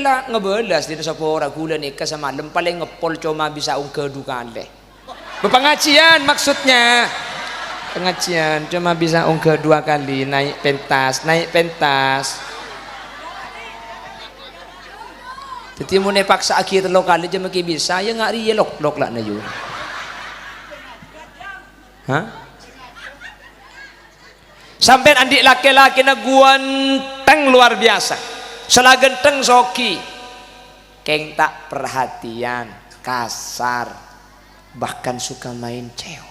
lah ngebelas di sapa ora gula nikah semalam paling ngepol cuma bisa kedukaan deh. Berpengajian maksudnya. Pengajian cuma bisa kedua kali naik pentas. Jadi mau paksa akhir telo kali je maki bisa ya ngak riye lok lah na yo. Hah? Sampai andik laki-laki na guanteng luar biasa. Salah genteng soki. Keng tak perhatian, kasar, bahkan suka main cewek.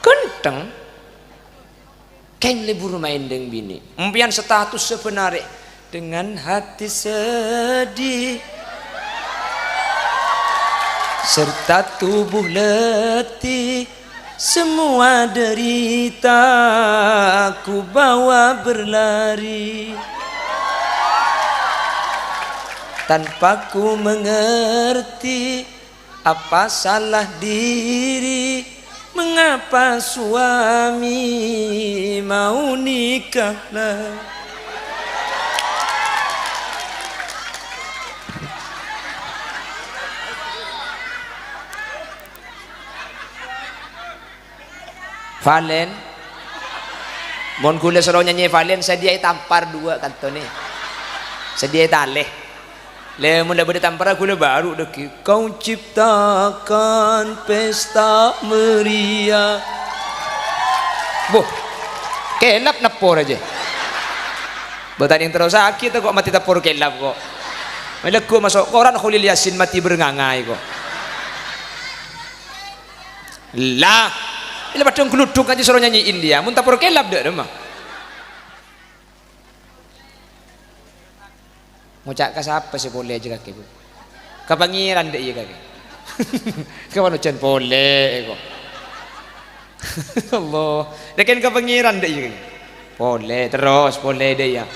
Genteng keng libur main deng bini empian status sebenarnya dengan hati sedih serta tubuh letih semua derita aku bawa berlari tanpa ku mengerti apa salah diri. Mengapa suami mau nikahlah? Valen, mon kula suruh nyanyi Valen, sediai tampar dua kanto nih, sediai taleh. Le mula bertampar kula baru deki. Kau ciptakan pesta meriah. Boh, kelap napor aja. Betul yang terus sakit kok mati tapor kelap kok. Malakku masuk koran Khulil Yasin mati berengangai kok. Lah, ini padang geluduk aja suruh nyanyiin dia. Mun tapor kelap dah mah. Ngucak ke siapa sih boleh aja kaki bu. Ke pangeran deh iya kaki. Kawan ucan boleh kok. Allah. Dekan ke pangeran deh iya kaki. Boleh terus boleh deh ya.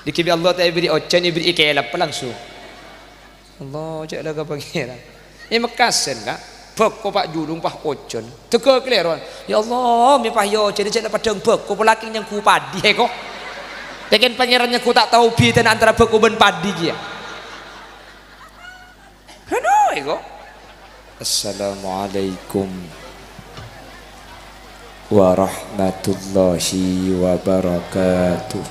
Dikibi Allah tak beri ucan beri ikelap langsung. Allah caklah ke pangeran. Ini mekasen kak. Bek ko pak julung pak ucan. Teka keleron. Ya Allah mi pah yo jadi caklah padang bek ko pelaking yang ku padi kok. Tekan pangerannya ku tak tahu bidan antara bekuben padi dia. Aduh, ego. Assalamualaikum warahmatullahi wabarakatuh.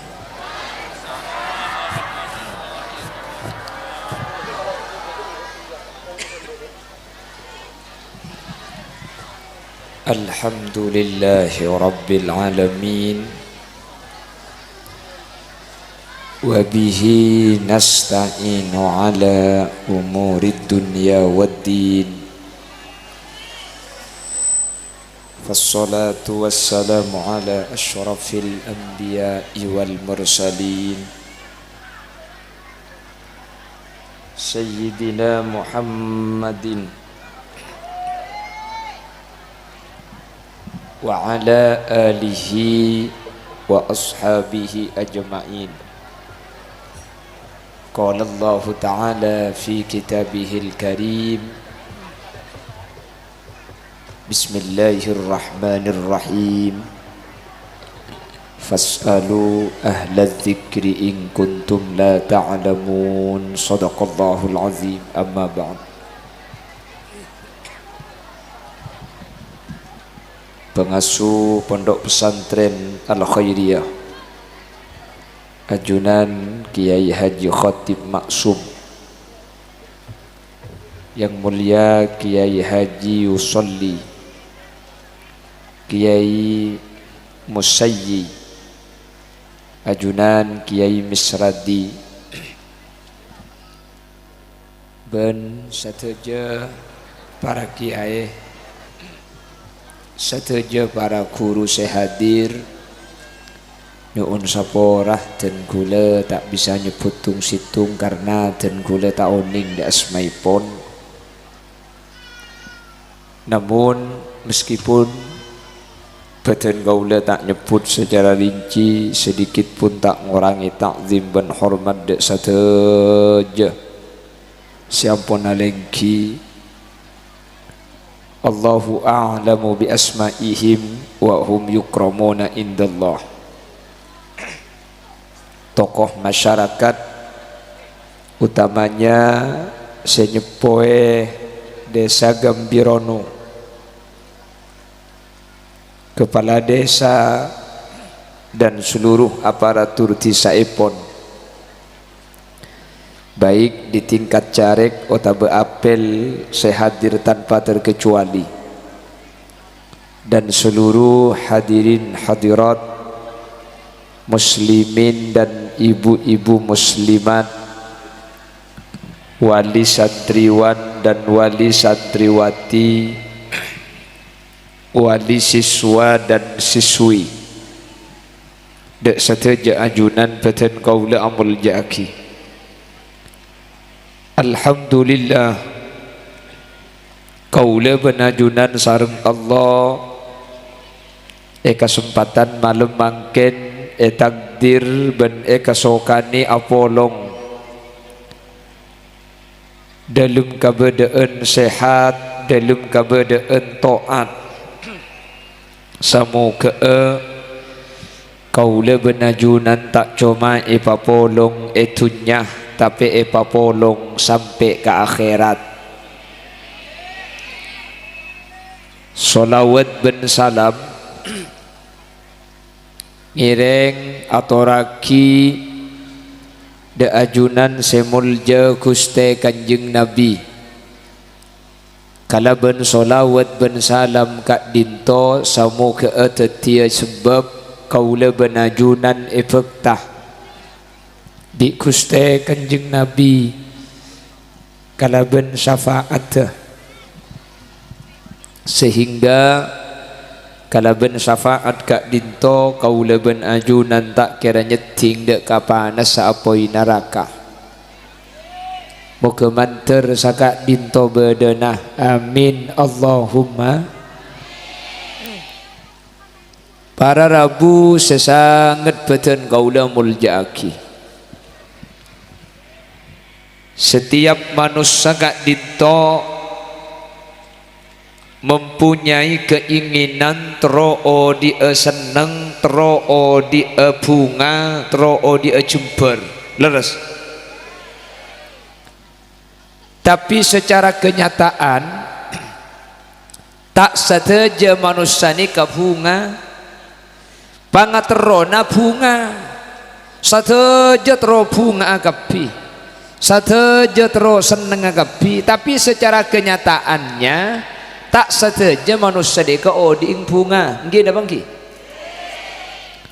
Alhamdulillahi rabbil alamin. وبه نستعين على أمور الدنيا والدين فالصلاة والسلام على أشرف الأنبياء والمرسلين سيدنا محمد وعلى آله وأصحابه أجمعين. قال الله تعالى في كتابه الكريم بسم الله الرحمن الرحيم فاسألوا أهل الذكر إن كنتم لا تعلمون صدق الله العظيم أما بعد. Pengasuh Pondok Pesantren Al-Khairiyah Ajunan Kiai Haji Khatib Maksum, Yang Mulia Kiai Haji Yusolli, Kiai Musayyi, Ajunan Kiai Misradi, ben sateja para kiai, sateja para guru sehadir. Nyuun saporah dan gula tak bisa nyebut tung situng karena dan gula tak oning di asmaipun. Namun meskipun badan gaula tak nyebut secara rinci, sedikit pun tak ngurangi takzim dan hormat dek sateja. Siampun alengki Allahu a'lamu bi asma'ihim wa hum yukramuna indallah. Tokoh masyarakat utamanya Senyepoe Desa Gambirono, kepala desa dan seluruh aparatur Tisaipon, baik di tingkat caleg atau apel, saya hadir tanpa terkecuali, dan seluruh hadirin hadirat muslimin dan ibu-ibu muslimat, wali santriwan dan wali santriwati, wali siswa dan siswi, dek sateja ajunan peten kaula amul jaki. Alhamdulillah kaula benajunan sareng Allah kesempatan malam mangken takdir ben kasokani apolong dalam keadaan sehat, dalam keadaan taat. Semoga kaula benajunan tak cuma ipapolong etunya, tapi ipapolong sampai ke akhirat. Salawat ben salam ngireng atoraki de ajunan semulja Gusti Kanjeng Nabi. Kala ben solawat ben salam kak dinto samu ke tetia sebab kaula ben ajunan efektah di Gusti Kanjeng Nabi. Kala ben syafaat sehingga kala ben syafaat kak dinto kaula ben ajunan tak kira nyeting dek kapanas saapoi neraka. Moga manter sakak dinto bedenah, amin Allahumma. Para rabu sesangat beten kaula muljaki. Setiap manusia kak dinto mempunyai keinginan teroo dia seneng, teroo dia bunga, teroo dia jember, leres. Tapi secara kenyataan tak saja manusia ni ke bunga, pangaterona bunga, sateja tero bunga agapi, sateja tero seneng agapi. Tapi secara kenyataannya tak saja manusia deka diing bunga, nggih dah bangki.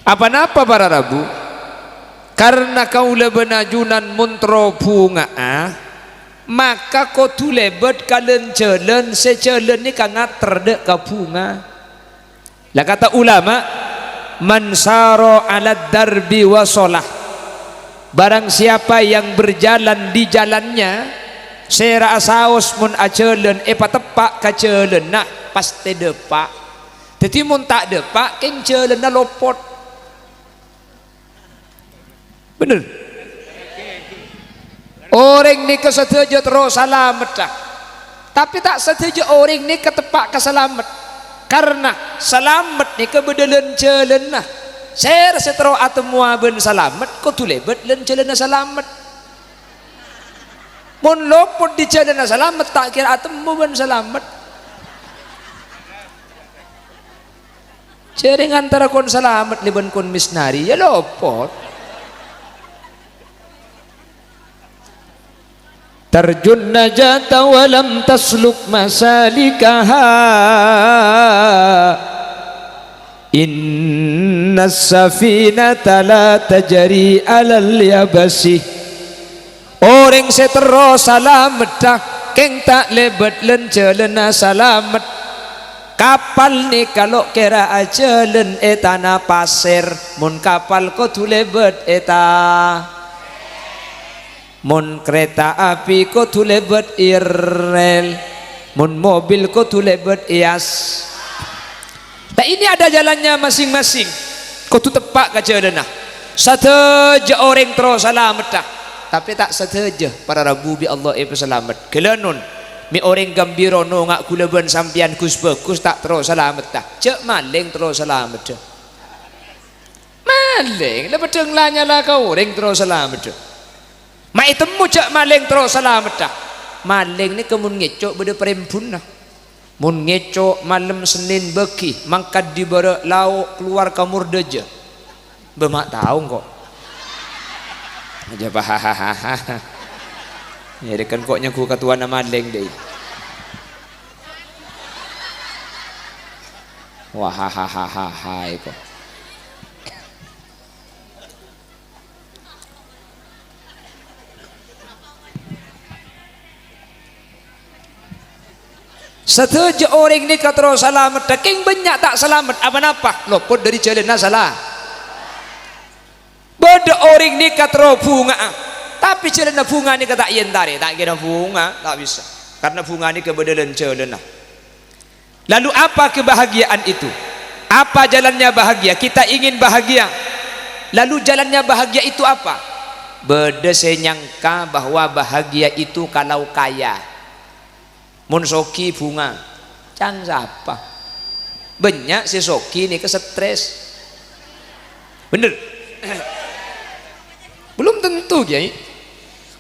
Apa napa para rabu? Karena kaula benajunan muntro bunga maka kau tulebet kalen jalan sejalan ni kangat terdek ke bunga. Lah kata ulama, man saro ala darbi wasolah, barang siapa yang berjalan di jalannya sera asaos mun acelen patepak ka celen nak pasti depak. Jadi mun tak depak keng celen na lopot. Bener. Orang ni kesetuju terus selamat dah. Tapi tak setuju orang ni ketepak ke selamat. Karena selamat ni kebedelan celen nah. Ser setero atemua ben selamat ko tulebet len celen na selamat. Mun lopot di jalan selamat tak kira atemu ben selamat. Jaring antara kon selamat liban kon misnari ya lopot. Tarjun najata walam tasluk masalikaha, inna safinata la tajri alal yabasi. Orang setero salamet dah keng tak lebet len jalan salamet. Kapal ni kalau kira jalan etana pasir, mun kapal ko tu lebet eta, mun kereta api ko tu lebet irel, mun mobil ko tu lebet ias. Nah ini ada jalannya masing-masing. Ko tu tepak ke jalan nah. Sateja orang terus salamet dah. Tapi tak saja para rabu bi Allah selamat. Kelanun mi orang gembira no ngak kula ben sampian Gus bagus tak terus selamat dah cek maling terus selamat dah maling lepas denglanya lah kau orang terus selamat dah mai temu cek maling terus selamat dah maling ni kemun ngecok beda perempun nah mun ngecok malam Senin beki mangkat di bara lauk keluar kamur deja bemak tahu kok aja hahaha ya dekan kok nyaku katuan nama maling deh wah hahaha kok setuju orang ini kata selamat king banyak tak selamat apa-apa lopot dari jalan salah beda orang ini kata bunga tapi jalan bunga ini kata yentari tak kira bunga tak bisa karena bunga ini kebedalan jalan lalu apa kebahagiaan itu apa jalannya bahagia kita ingin bahagia lalu jalannya bahagia itu apa beda saya nyangka bahwa bahagia itu kalau kaya mun soki bunga can siapa banyak si soki ini kesetres bener belum tentu Kiai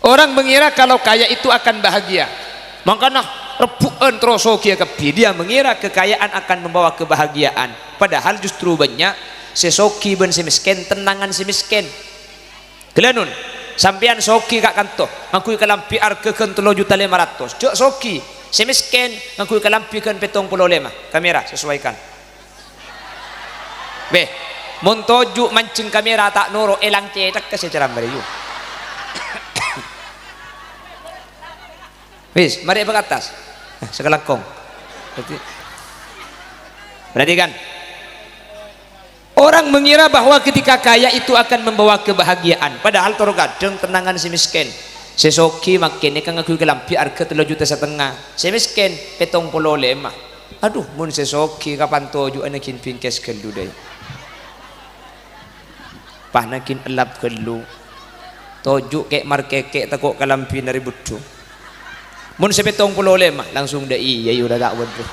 orang mengira kalau kaya itu akan bahagia makanya rebuan terus soki kepi dia mengira kekayaan akan membawa kebahagiaan padahal justru banyak si soki ben si miskin tenangan si miskin gelanun sampean soki kak kanto ngakui kelampi arke kentelo juta 500 jok soki si miskin ngakui kelampikan petong pulau lema kamera sesuaikan be montoju mancing kamera tak noro elang cetak ke secara beriu wis mari ke atas sekelangkong perhatikan orang mengira bahwa ketika kaya itu akan membawa kebahagiaan padahal terkadang tenangan si miskin sesoki makin ini kan aku kelampi harga 3,5 juta si miskin petong pulau lema aduh mun sesoki kapan toju anakin pingkes kelu deh pahnakin elap kelu toju kek markeke takut kelampi nari budu mun sepetong pulau lema langsung dah iya udah tak waduh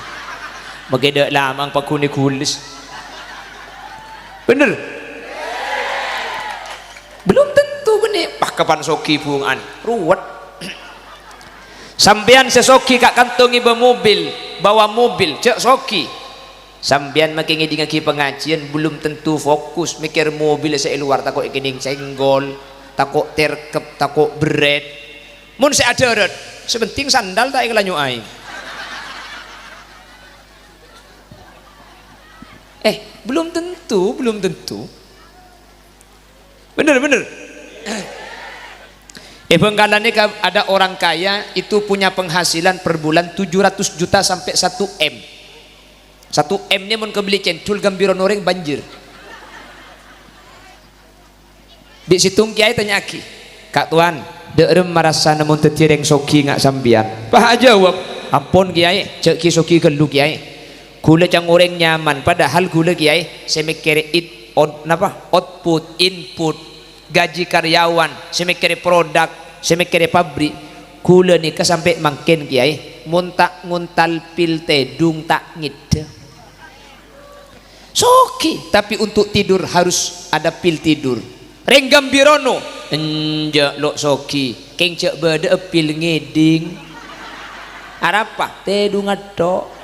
mageda lamang pakuni kulis bener belum tentu benih pak kapan soki bungan ruwet sampean sesoki kak kantongi bawa mobil cek soki sampean makin ngiding pengajian belum tentu fokus mikir mobil saya luar takut ikining senggol takut terkep takut beret mun saya ada sebenting sandal tak iklan nyuai belum tentu bener Bengkalan ini ada orang kaya itu punya penghasilan per bulan 700 juta sampai 1 M 1 M nya mau kebeli centul gambiro noreng banjir di situng kiai tanya aki kak tuan derem marasa namun tetireng soki ngak sambian pak jawab ampun kiai cek ki soki kelu kiai gula cang orang nyaman padahal gula kiai saya mikir output input gaji karyawan saya mikir produk saya mikir pabrik gula nih sampai makin kiai muntak nguntal pil tedung tak ngide soki tapi untuk tidur harus ada pil tidur renggam birono enjak lo soki keng cek beda pil ngeding arapa tedung adok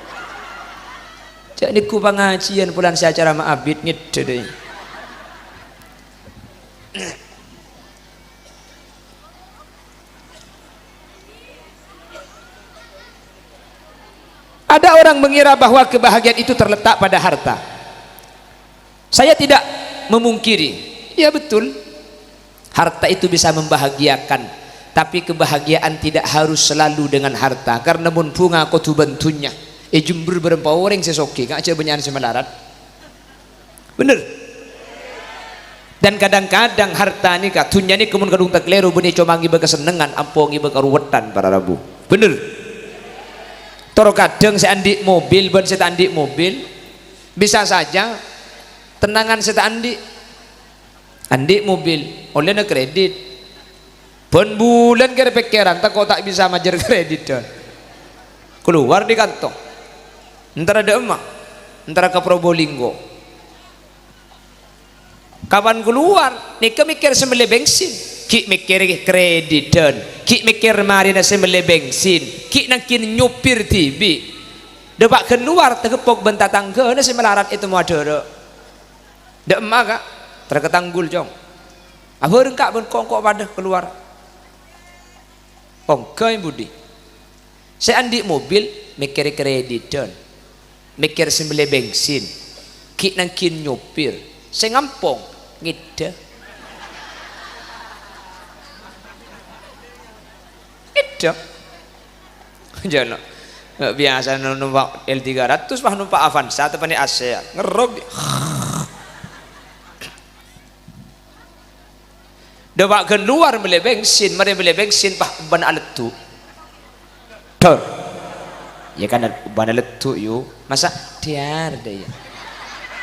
cak niku pengajian bulan saya acara maabid ngide deh ada orang mengira bahwa kebahagiaan itu terletak pada harta saya tidak memungkiri ya betul harta itu bisa membahagiakan tapi kebahagiaan tidak harus selalu dengan harta karena mun bunga kotu bentunya jumber berempat orang sesoki gak aja banyak semelarat bener dan kadang-kadang harta ini katunya ini kemun kadung tak leru benih comangi berkesenengan ampongi berkeruwetan para rabu bener toro kadang saya andik mobil ben saya andik mobil bisa saja tenangan saya andik mobil oleh kredit ben bulan kira pikiran tak kok tak bisa majer kredit don keluar di kantong, antara Demak, antara ke Probolinggo. Kapan keluar nika mikir sembelih bensin, ki mikir kreditan, ki mikir mari na sembelih bensin, ki nangkin nyupir tibi depak keluar tegepok bentar tangga na semelarat itu mau ada Demak kak terketanggul jong apa rengkak pun kongkok pada keluar kongkai budi saya andi mobil mikir kreditan, mikir sembelih bensin, ki nangkin nyupir saya ngampong ngida jangan biasa numpak L300 mah numpak Avanza atau panik AC ngerok depak keluar beli bensin mari beli bensin pah ban aletu tor ya kan ban aletu yuk masa tiar deh ya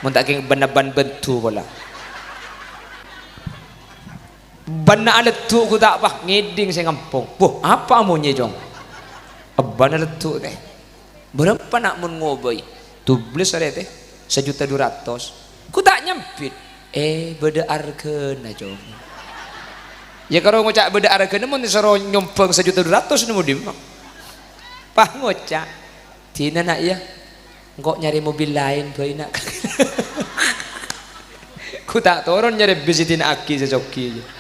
mun tak keng ban bentu bola bana aletu ku tak apa ngiding saya ngampung boh apa amunya jong bana aletu teh berapa nak mun ngoboy tublis ada teh 1.200.000 ku tak nyampit beda arkeuna jong ya kalau ngocak beda arkeuna mun disoro nyompong 1.200.000 nemu di mak pah ngocak tina nak ya engkau nyari mobil lain boy nak ku tak turun nyari bisitin aki sejoki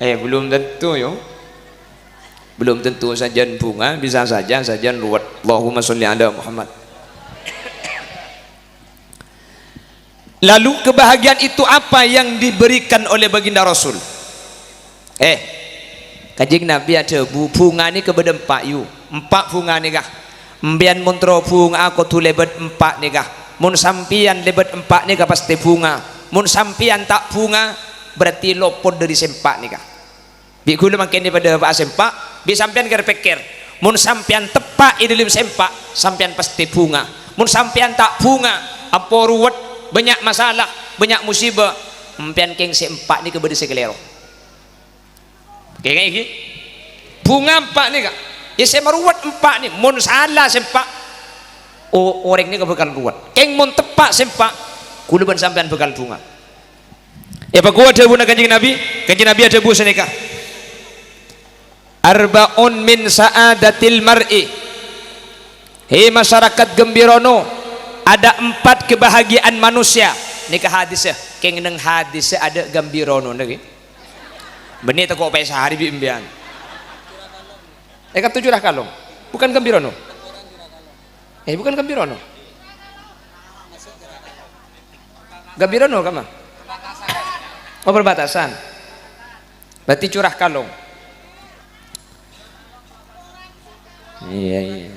belum tentu yo belum tentu sajian bunga bisa saja sajian ruwet. Allahumma sholli ala Muhammad. Lalu kebahagiaan itu apa yang diberikan oleh baginda Rasul? Kanjeng Nabi ada bunga ni kepada empat yu empat bunga ni kah mbian montro bunga aku tu lebet empat ni kah mun sampian lebet empat ni kah pasti bunga mun sampian tak bunga berarti lopon dari sempak nikah bi gula makin daripada pak sempak bi sampian pikir mun sampian tepak di dalam sempak sampian pasti bunga mun sampian tak bunga apa ruwet banyak masalah banyak musibah sampian keng sempak ni kepada sekelero kayak gini bunga empak ni kak ya saya meruwet empak ni mun salah sempak orang ni bakal ruwet keng mun tepak sempak kuluban sampean bekal bunga apa kuat ada bunga kanjeng Nabi ada bu senikah arbaun min saadatil mar'i masyarakat gembirono ada 4 kebahagiaan manusia nikah hadis ya keng neng hadis ada gembirono lagi benih tak kok sehari biimbian kata curah kalong bukan gembirono bukan gembirono Gabirono kama? Oh perbatasan. Berarti curah kalong. Iya.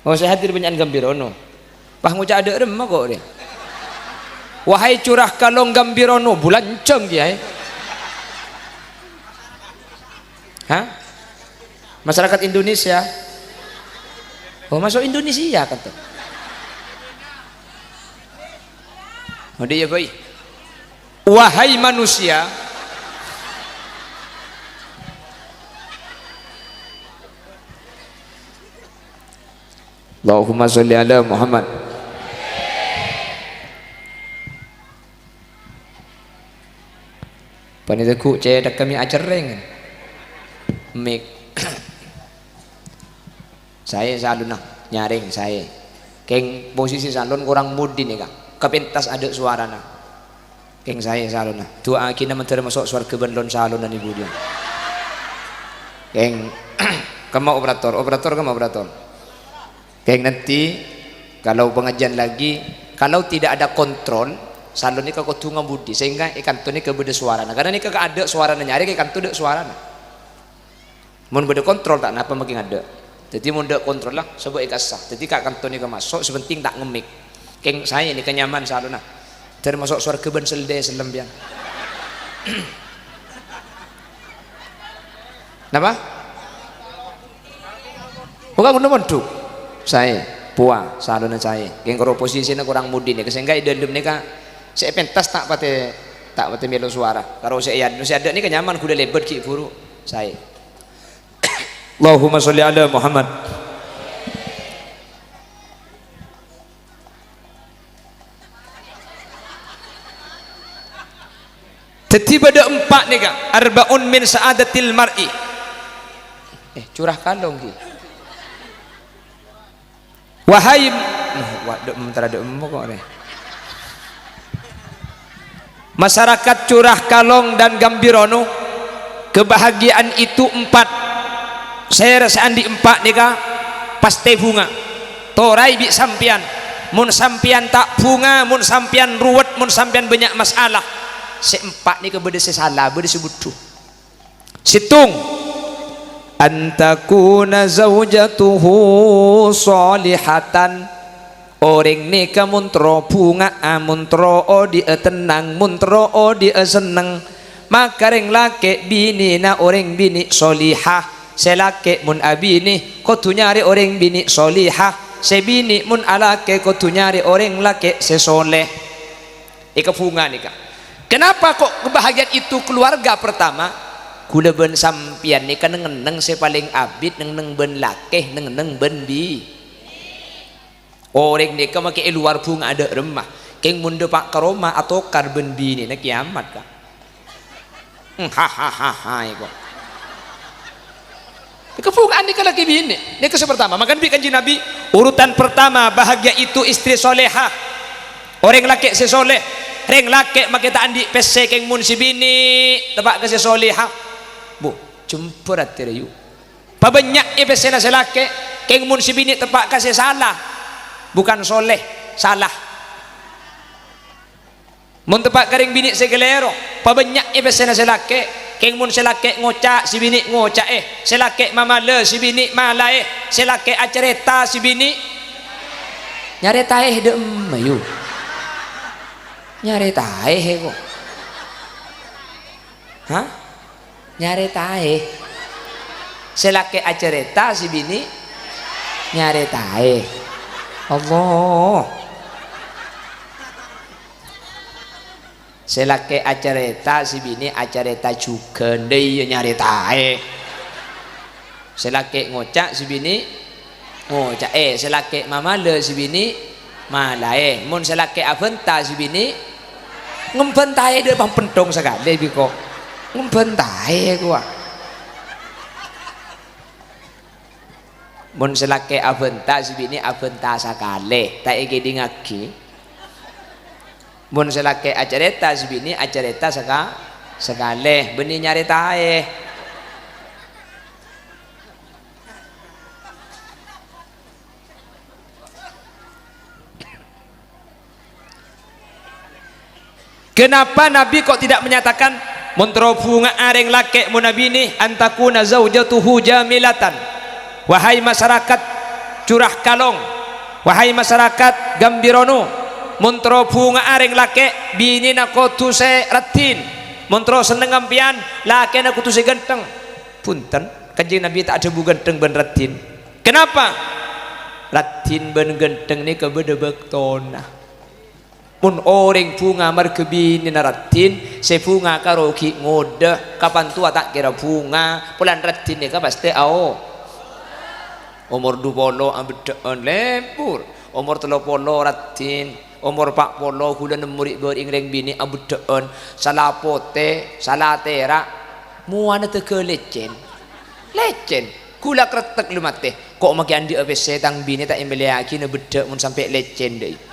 Oh sehat di Benyan Gambirono. Pah ngucap ada remah kok dia. Wahai curah kalong Gambirono bulan ceng dia. Hah? Masyarakat Indonesia. Oh masuk Indonesia kata. Oh dia boy. Wahai manusia. Allahumma sholli ala Muhammad. Panitaku cek dak kami acereng. Mik. Saya salun nyaring saya keng posisi salun kurang mudi nih kak kepentas ada suara nah keng saya salun doa kita menteri masuk suara kebenlon salun dan ibu dia keng kamu operator keng nanti kalau pengajian lagi kalau tidak ada kontrol salun ini kau tunggu budi sehingga ikan tu ini kebeda suara nah karena ini kagak ada suara nyari ikan tu ada suara nah mau beda kontrol tak napa makin ada. Jadi munda kontrol lah sebab ikasah. Jadi kak kantor ni masuk sepenting tak ngemik. Keng saya ni kenyaman saluna. Termasuk suara keben selde selembian. Napa? Bukan guna monduk. Saya puang saluna saya. Keng karo posisinya kurang mudi ni. Kesenggai dalam ni kak saya pentas tak pate melo suara karo saya ada ni kenyaman kuda lebet ki buru saya. Allahumma sholli ala Muhammad. Tiba ada 4 nih kak, arbaun min saadatil mar'i. Curah kalong ki. Wahai, masyarakat curah kalong dan gambirono, kebahagiaan itu 4. Saya rasaan di 4 nih kak, pasti bunga. Torai bi sampian, mun sampian tak bunga, mun sampian ruwet, mun sampian banyak masalah. Se-4 ni kepada salah berde sebutuh situng antakuna zaujatuhu salihatan orang ni ka muntro bunga muntro dia tenang muntro dia seneng maka ring lake bini na orang bini solihah selake mun abini kau tu nyari orang bini solihah sebini mun alake kau tu nyari orang lake sesoleh ika bunga ni kak. Kenapa kok kebahagiaan itu keluarga pertama? Kula ben sampian ni kan neng saya paling abid neng ben lakeh neng ben bi. Orang ni kan makai luar bunga ada remah. Keng munde pak karoma atau karben bi ni nak kiamat kah? Hahaha itu. Kepungaan ni kan lagi bini. Ni kesal pertama. Makan bi kanji Nabi. Urutan pertama bahagia itu istri soleha. Orang laki sesoleh. Reng laki makita andi pese keng mun si bini tepak ke sesolihah bu jemperat tirayu pabanyak pese na selake keng mun si bini tepak ke salah bukan soleh salah mun tepak kering bini segelero pabanyak pese na selake keng mun selake ngocak si bini ngocak selake mamale si bini malae selake acereta si bini nyareta de mayu nyari tahe kok hah nyari tahe selake acereta si bini nyari tahe Allah selake acereta si bini acereta juga ndey nyari tahe selake ngocak si bini ngocak selake mamale si bini malae mun selake aventa si bini ngembentai dia bang pentong sekali biko ngembentai gua mun selake aventa si bini aventa sekali tak iki dingaki mun selake acareta si bini acareta sekali beni nyari tae kenapa Nabi kok tidak menyatakan muntro bunga areng lake munabini antakuna zaujatuhu jamilatan wahai masyarakat curah kalong wahai masyarakat gambirono muntro bunga areng lake bini na kotu se ratin muntro seneng ampian lake na kotu se ganteng punten kanjeng Nabi tak ada bu ganteng ben ratin kenapa ratin ben ganteng ni kebeda bektona mun orang bunga markebini naratin se bunga karoki ngode kapan tua tak kira bunga pulan ratin ni ka pasti ao umur 20 ambedaan lempur umur 30 ratin umur 40 kula nemuri beringreng bini ambedaan salapote salatera muana teke lecen kula kretek lumate kok maki andi apese tang bini tak embeliaki ne bedek mun sampai lecen deh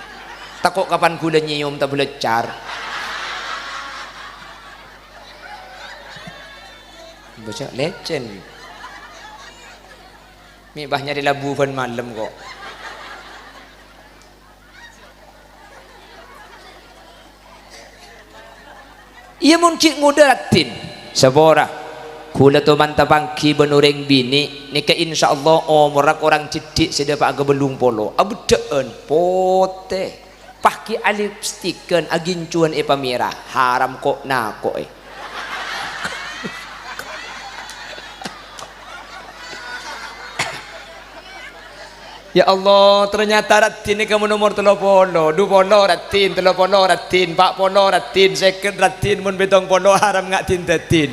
takut kapan gula nyium tak belecar baca lecen mi bahnya di labuhan malam kok ia muncik ngudaratin sebora kula tu mantap pangki benureng bini nika insyaallah morak orang didik sedia pak gebelung polo abdeen pote pakai lipstikan agincuan pamira haram kok nako Ya Allah, ternyata ratin ini kamu nomor 30, 20 ratin, 30 ratin, 40 ratin, second ratin, mun betong polo haram ngak tindatin.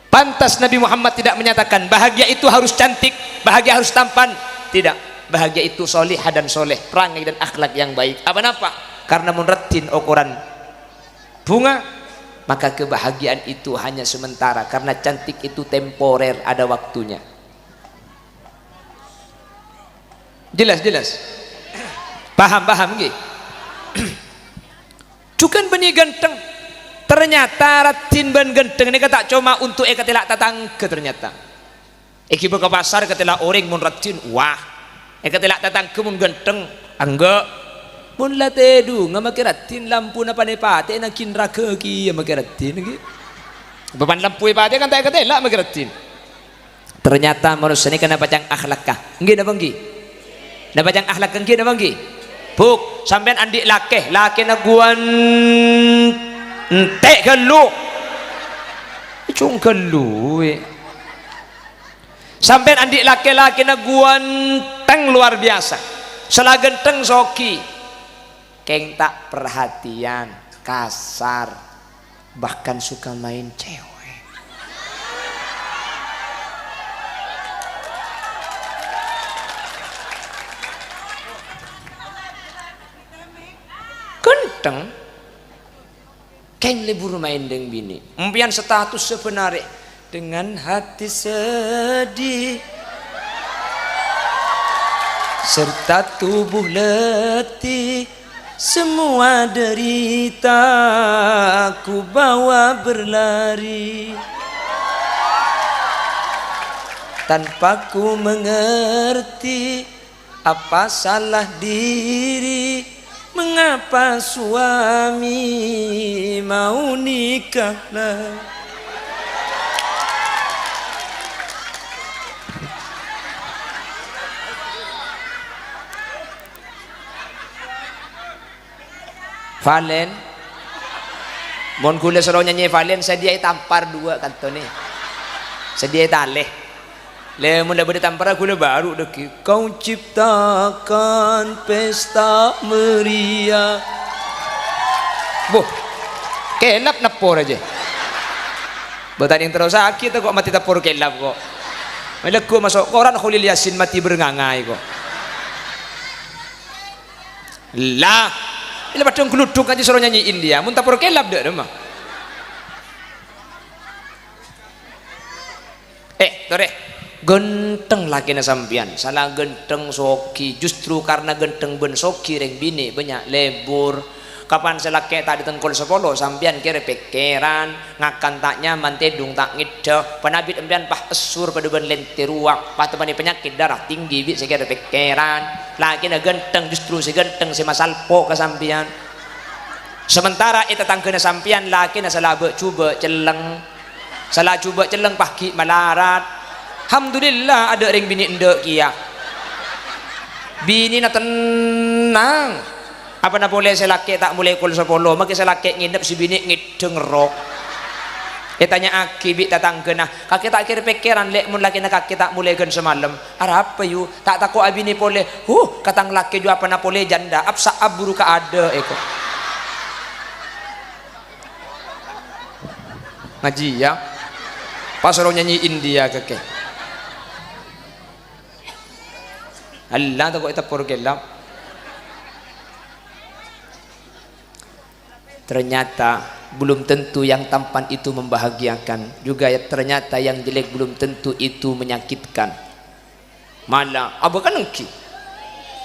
Pantas Nabi Muhammad tidak menyatakan bahagia itu harus cantik, bahagia harus tampan. Tidak, bahagia itu solihah dan soleh, perangai dan akhlak yang baik. Apa-apa? Karena mun ratin ukuran bunga, maka kebahagiaan itu hanya sementara. Karena cantik itu temporer, ada waktunya. Jelas paham gitu. Cukan beni genteng, ternyata ratin ben genteng ini kata cuma untuk ekatelak tatangke. Ternyata eki buka pasar ketelak orang mun ratin, wah ekatelak tatangke mun genteng enggak mun latedu ngamake ratin lampu na panepate na kinra keki make ratin gitu. Beban lampu pate kan tak ekatelak make ratin. Ternyata manusia ini kena pacang akhlak kah nggih napa nggih? Nah bacang akhlak kengki na bangki buk sampean andik laki na guan entek gelu cung gelu sampean andik laki na guan teng luar biasa salah genteng soki keng tak perhatian kasar bahkan suka main cewek. Genteng keng libur main deng bini empian status sebenarnya dengan hati sedih serta tubuh letih semua derita aku bawa berlari tanpa ku mengerti apa salah diri. Mengapa suami mau nikahlah? Valen, mon kule suruh nyanyi Valen, sedia tampar dua kanto nih, sedia taleh. Le mun dah bertampar aku baru deki kau ciptakan pesta meriah. Boh, kelap napor aja. Bertanding terus sakit kok mati tapor kelap kok. Malak ko masuk koran Khalil Yasin mati berengangai kok. Lah, ini padang geluduk aja suruh nyanyiin dia, mun tapor kelap dah mah. Tore. Genteng laki na sampian salah genteng soki justru karena genteng ben soki reng bini banyak lebur kapan selake tak ditengkol sepolo sampian kira pekeran ngakan tak nyaman tedung tak ngideh penabit empian pah esur pada ben lentiruak pah temani penyakit darah tinggi bi sekira pekeran laki na genteng justru si genteng si masalpo ke sampian sementara itu tangkena sampian laki na salah coba celeng salah coba celeng pah ki malarat. Alhamdulillah ada ring bini endek kia bini na tenang apa na boleh selake tak mulai kul sepolo maka selake nginep si bini ngideng rok tanya aki bik tatang kena kaki tak kira pikiran lek mun laki na kaki tak mulai gen semalam ara apa yu tak takut abini boleh katang laki ju apa na boleh janda apsa aburu ka ada eko ngaji ya pas orang nyanyi India keke Allah tak kok itu por gelap. Ternyata belum tentu yang tampan itu membahagiakan juga ya ternyata yang jelek belum tentu itu menyakitkan malah apa kan engki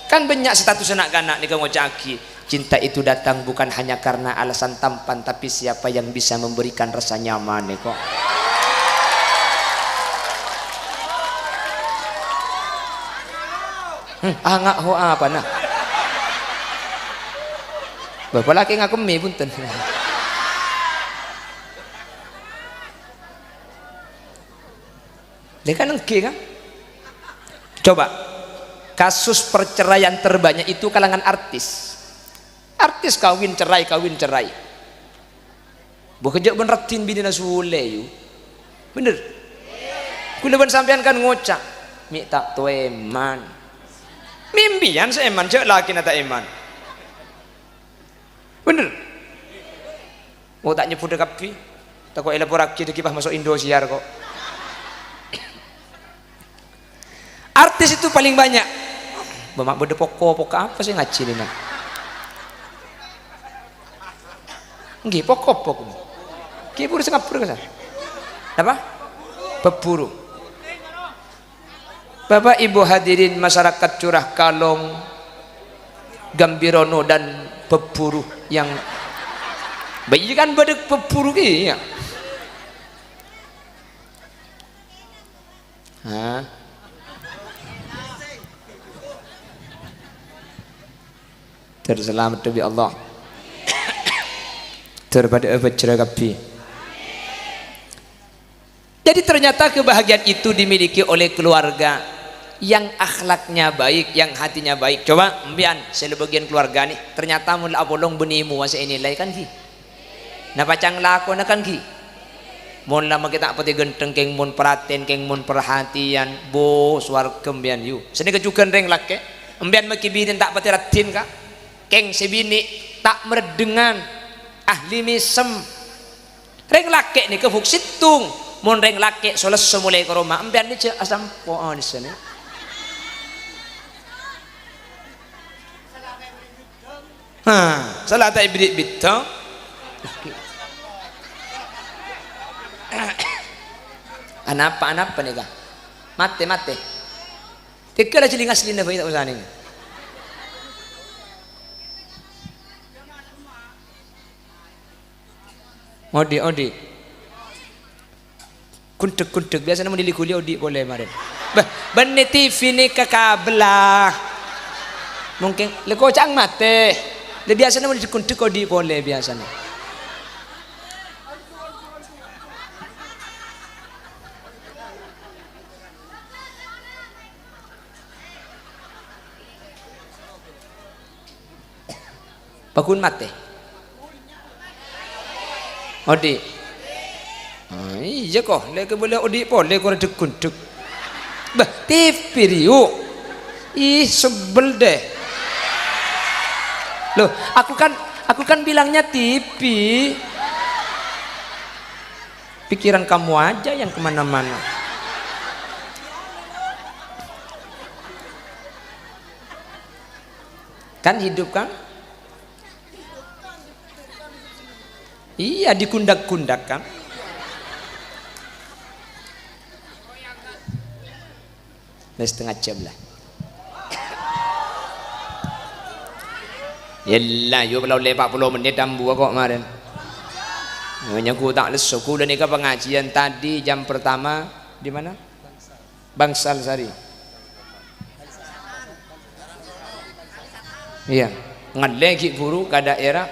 kan banyak status anak kanak nih ngocaki cinta itu datang bukan hanya karena alasan tampan tapi siapa yang bisa memberikan rasa nyaman nih kok. Angak ho apa nah bapak laki ngaku mie punten dia kan engke kan coba kasus perceraian terbanyak itu kalangan artis kawin cerai bekerja benerin bini nasule yu bener kuleban sampean kan ngocak mi tak tu eman mimpian seeman cek laki nata eman bener mau tak nyebut dekat pi tak kok elaborasi dekipah masuk Indosiar kok artis itu paling banyak bamak bede pokok apa sih ngaji ini nak nggih pokok nggih pura Singapura kan apa peburu. Bapak Ibu hadirin masyarakat Curah Kalong, Gambirono dan peburu yang bayi kan bedek peburu ki ya. Hah? Terselamat demi Allah. Daripada abajra kabi. Jadi ternyata kebahagiaan itu dimiliki oleh keluarga yang akhlaknya baik, yang hatinya baik. Coba mbian sebagian keluarga nih ternyata mula bolong benimu wasa nilai kan ki. Nah pacang lakon kan ki. Mun lama kita pati genteng keng mun perhatian keng mun perhatian bo swarga mbian yu. Seni kejugan reng lake. Mbian makibinin tak pati ratin ka. Keng sebini tak meredengan ahli misem. Reng lake nih kebuk situng. Mun reng lake soles semulai ke rumah mbian ni ce asam po di sana. Salah tak ibrik bintang anapa nih kah mate tiga lah celing asli nafai tak usah nih odi kuntek biasanya mau dilikuli odi boleh maren benih TV ni kekabelah mungkin leko cang mate le biasanya mau dikuntik odi boleh biasanya bakun mate odi iya kok leko boleh odi boleh kok dikuntik bah TV riu ih sebel deh loh aku kan bilangnya TV pikiran kamu aja yang kemana-mana kan hidup kan iya dikundak-kundak kan udah setengah jam lah Yelah, yo kalau 40 menit dambu kok kemarin. Hanya ku tak lesu. Ku dan ika pengajian tadi jam pertama di mana? Bangsal Sari. Iya, ngadlegi guru ke daerah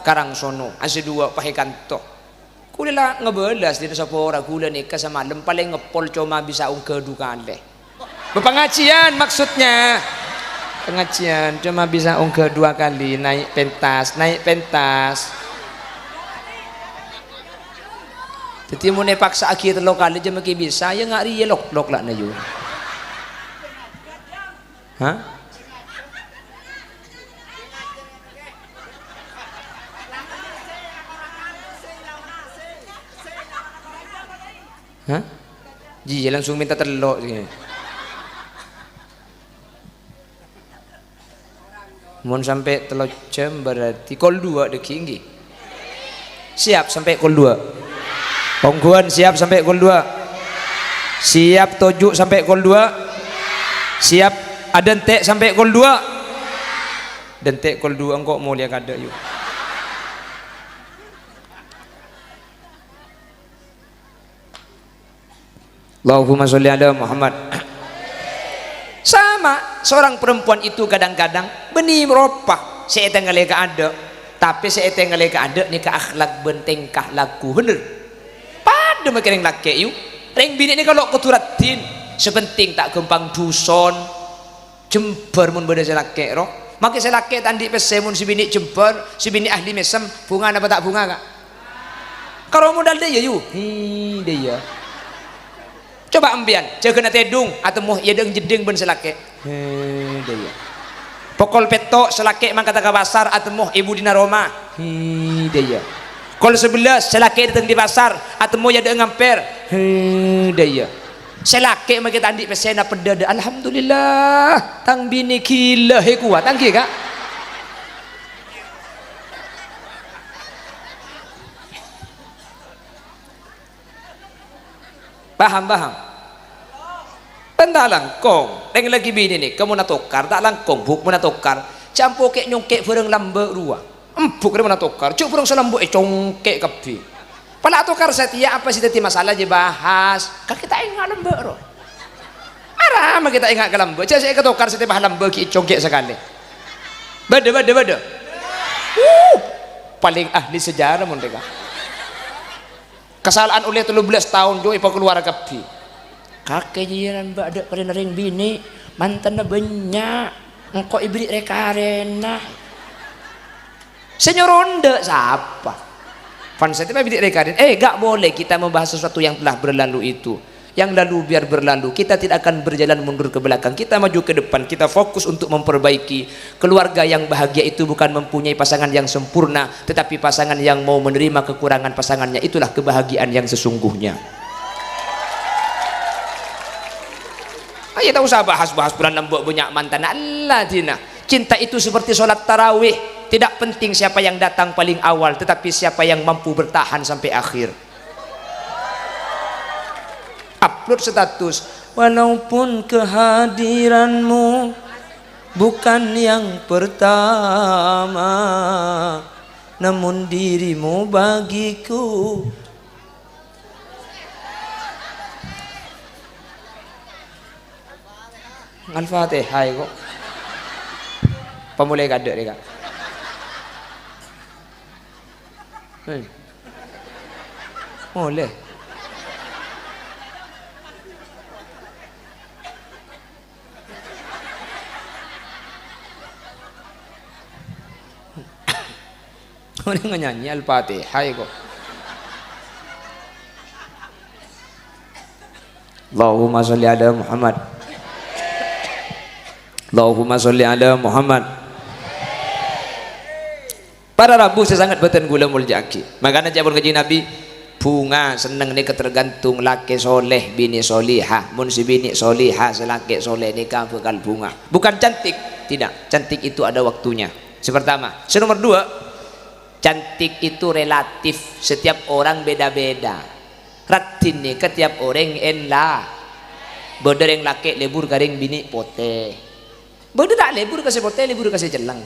Karangsono. Asli dua pahikanto. Kulela ngebelas di desa pora kula nika sama malam paling ngepol cuma bisa ungke dukale. Berpengajian maksudnya. Pengajian cuma bisa unggah 2 kali naik pentas jadi mau paksa akhir 3 kali aja mungkin bisa ya nggak ria lok lah na yun hah ji langsung minta telok Mun sampai 3 jam berarti kol 2 tinggi. Siap sampai kol 2. Pongguan siap sampai kol 2. Siap tojuk sampai kol 2. Siap adentek sampai kol 2. Dentek kol 2 engkau mulia kada yuk. Allahumma sholli ala Muhammad. Sama seorang perempuan itu kadang-kadang benih meropah seeteng ngaleka ada tapi seeteng ngaleka ada ni ke akhlak bentengkah laku bener pada makin laki yuk reng bini ni kalau keturatin sepenting tak gempang duson jember mun beda selake roh makin selake tandi pesemun si bini jember si bini ahli mesem bunga apa tak bunga kak kalau modal dia yuk dia Coba ambian jaga na tedung atau muh ya deng jeding ben selake daya pokol petok selake mang kata ke pasar atau muh ibu dina Roma daya kol 11 selake datang di pasar atau muh ya deng ngamper daya selake mang kita andi pesena pedada alhamdulillah tang bini gila he kuat tang kak paham tanda langkong dengan lagi bini nih kamu natokar tak langkong buk menatokar campur kek nyongkek bareng lambe rua empuk dia menatokar cuk bareng selambu congkek kepi pala tokar setia apa sih tadi masalah je bahas kan kita ingat lambe ro marah mah kita ingat ke lambe jadi saya ketokar setia bahas lambe ki congkek sekali beda paling ahli sejarah mereka kesalahan oleh 13 tahun jo ipo keluar kepi kakek jiran mbak ada pada nering bini mantan banyak engkau ibrit rekarena senyoronde siapa fanset apa ibrit rekaren gak boleh kita membahas sesuatu yang telah berlalu itu yang lalu biar berlalu kita tidak akan berjalan mundur ke belakang kita maju ke depan kita fokus untuk memperbaiki keluarga yang bahagia itu bukan mempunyai pasangan yang sempurna tetapi pasangan yang mau menerima kekurangan pasangannya itulah kebahagiaan yang sesungguhnya. Ayo tak usah bahas-bahas bulan lembut banyak mantan Allah dina. Cinta itu seperti sholat tarawih tidak penting siapa yang datang paling awal tetapi siapa yang mampu bertahan sampai akhir. Upload status walaupun kehadiranmu bukan yang pertama namun dirimu bagiku Al-Fatihah kok pemulai kadek dia kak boleh orang nyanyi Al-Fatihah kok Allahumma sholli ala Muhammad Allahumma sholli ala Muhammad. Para Rabu saya sangat beten gula muljaki makanya jabon kaji Nabi bunga seneng ni ketergantung laki soleh bini solihah mun si bini solihah selaki soleh nikah bakal bunga bukan cantik tidak cantik itu ada waktunya sepertama nomor 2 cantik itu relatif setiap orang beda-beda ratin nih ketiap orang enlah bodoh yang laki lebur garing bini pote bodoh tak lebur kasih pote lebur kasih jelang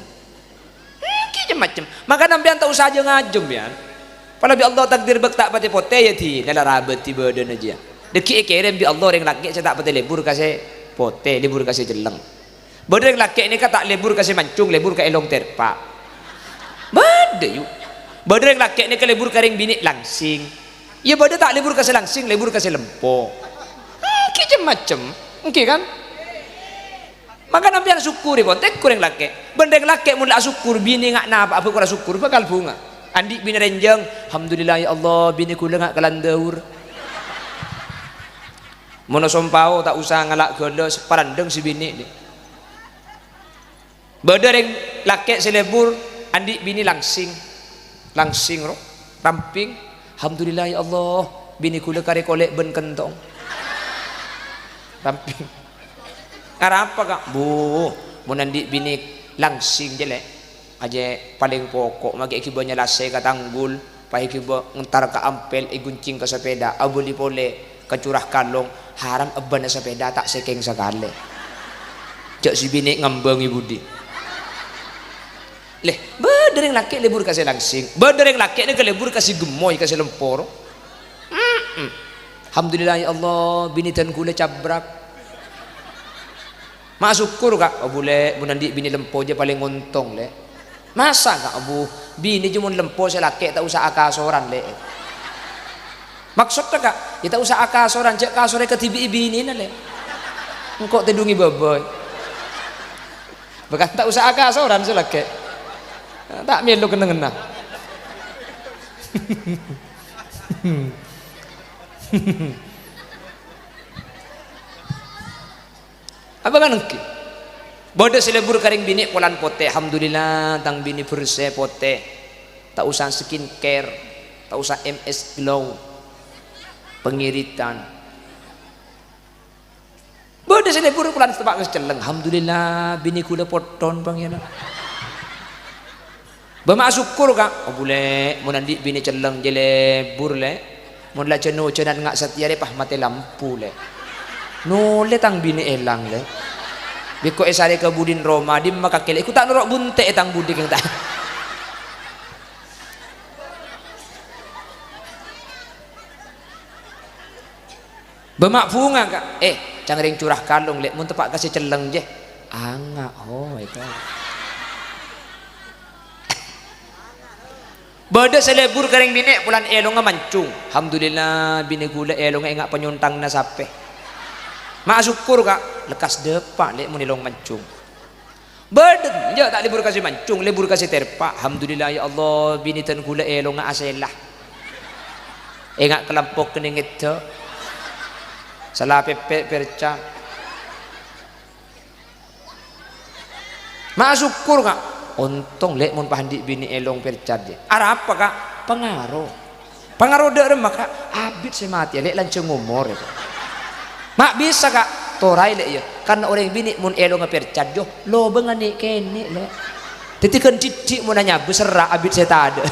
macam maka nampian tak usah aja ngajum ya kalau bi Allah takdir bak tak pati pote ya ti nala rabat ti bodoh aja deki kirim bi Allah yang laki saya tak pati lebur kasih pote lebur kasih jelang bodoh yang laki ini kata lebur kasih mancung lebur ke elong terpa bodoh yuk bodoh yang laki ini ke lebur karing bini langsing ya bodoh tak lebur kasih langsing lebur kasih lempo macam kan maka nampian syukuri potek kurang laki bendeng laki mula syukur bini ngak napa apa kurang syukur bakal bunga andi bini renjang alhamdulillah ya Allah bini kula ngak kalandaur mono sompau tak usah ngalak gondo separandeng si bini ni bendeng laki selebur andi bini langsing roh ramping alhamdulillah ya Allah bini kula kare kolek ben kentong ramping apa kak bu mau nanti bini langsing jelek aja paling pokok magi kibonya lasai ke tanggul pai kibo ngentar ke ampel iguncing ke sepeda abuli pole ke curah kalong haram eban sepeda tak sekeng sekali cak si bini ngambang ibu di leh bedereng laki lebur kasih langsing bedereng laki ini ke lebur kasih gemoy kasih lempor alhamdulillah ya Allah bini tan kule cabrak mak syukur kak abu le bu nanti bini lempo je paling untung le masa kak abu bini cuma lempo saya laki tak usah akasoran le maksudnya kak kita usah akasoran cek kasore ketibi bini na le engkau tedungi baboy bukan tak usah akasoran saya laki tak melu kena Apa kan engke? Bodoh selebur karing bini polan pote, alhamdulillah tang bini bersih pote. Tak usah skincare, tak usah MS Glow, pengiritan. Bodoh selebur polan tepak keceleng, alhamdulillah bini kula poton panggil. Bama syukur kak, oh boleh, mau nanti bini celeng jelebur le, mau lah ceno cenan ngak setia le pah mati lampu le, nole tang bini elang le, biko esare ke budin Roma di maka kele, ikut tak norok bunte tang budi yang tak. Bama bunga kak, cangring curah kalung le, mau tepak kasih celeng je, angak, oh itu. Bada selebur karing bini pulan elong mancung. Alhamdulillah bini gula elong engak penyuntang na sape. Mak syukur kak lekas depak lek munilong mancung. Bada je tak libur kasih mancung, libur kasih terpak. Alhamdulillah ya Allah bini tan gula elong aselah. Engak kelampok kening itu. Salah pepe perca. Mak syukur kak. Untung lek mun pahandi bini elong percat je. Ara apa kak? Pengaruh. Pengaruh dek remak kak. Abid saya mati lek lanceng umur itu. Mak bisa kak. Torai lek ya. Karena orang bini mun elong percat jo. Lo bengani kene lek. Titikan cicik mun nanya beserah abid saya tak ada.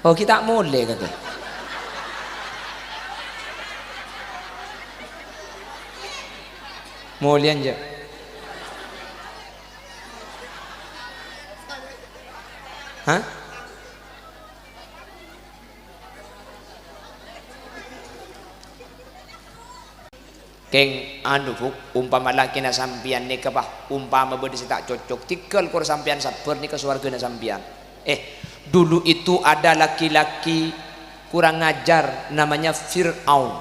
Oh kita mulai kak. Mulian je. Hah? Keng anu buk umpama laki na sampian ni kapah umpama berde tak cocok tikel kor sampian sabar ni ke swarga na sampian. Dulu itu ada laki-laki kurang ngajar namanya Fir'aun.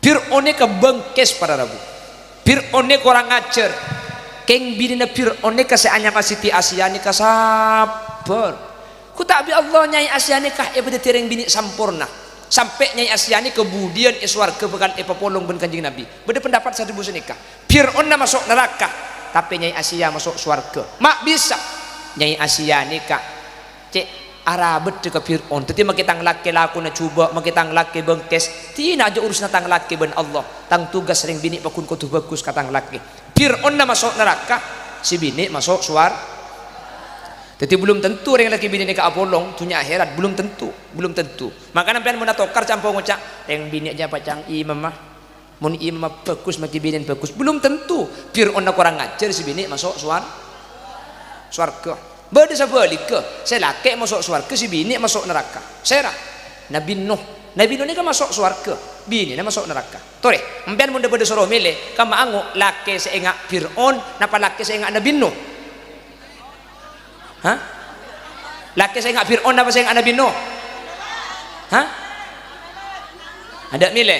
Fir'aun ni kebengkes para rabu. Fir'aun ni kurang ngajar. Keng bini na Fir'aun ni kaseanya ka Siti Asia ni kasabar. Ku tak bi Allah nyai Asia ni kah berde tereng bini sampurna. Sampai nyai Asia ni kemudian swarga bekal polong ben Kanjeng Nabi. Berde pendapat satu busa nikah. Fir'aun na masuk neraka, tapi nyai Asia masuk swarga. Mak bisa. Nyai Asia ni kah cek arabet ke Fir'aun. Tetapi makitang laki laku na cuba, makitang laki bengkes. Tina aja urus na tang laki ben Allah. Tang tugas sering bini pakun ko tu bagus katang laki. Fir'aun na masuk neraka, si bini masuk suar. Tetapi belum tentu orang laki bini ni ke apolong tunya akhirat belum tentu, belum tentu. Maka nampian mun tokar campur ngucak, yang bini aja pacang imamah. Mun imamah bagus maki bini bagus, belum tentu. Fir'aun na kurang ngajar si bini masuk suar. Swarga. Beda sebalik ke, saya laki masuk swarga, si bini masuk neraka. Serah. Nabi Nuh ni kan masuk swarga, bini ni masuk neraka. Tore, empian mun beda suruh milih, kama angu laki seenggak Fir'aun, napa laki seenggak Nabi Nuh? Hah? Laki seenggak Fir'aun, napa seenggak Nabi Nuh? Hah? Ada milih?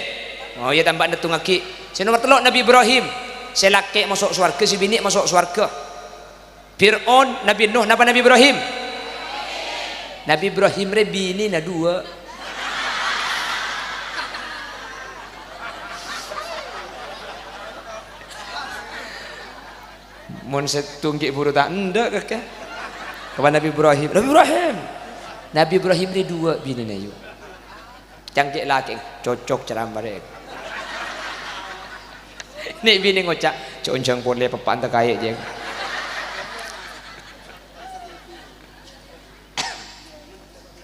Oh ya tambah netung aki. Si nomor telok Nabi Ibrahim, saya laki masuk swarga, si bini masuk swarga. Fir'aun, Nabi Nuh, napa Nabi Ibrahim? Nabi Ibrahim re bini na dua. Mun setungki buru tak ndak kakek. Kepada Nabi Ibrahim. Nabi Ibrahim re dua bini na yu. Cangkik laki cocok cara mereka. Nek bini ngocak, "Concang pole papan tak kaya je."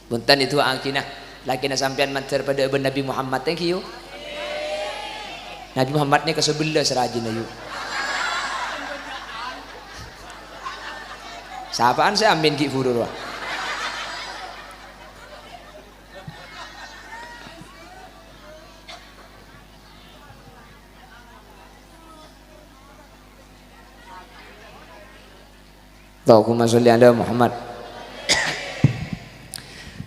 Buntan itu angkina lagi na sampean mantar pada Nabi Muhammad. Thank you. Nabi Muhammad ni ke-11 rajin ayu. Sapaan saya amin ki furur. Allahumma sholli ala Muhammad.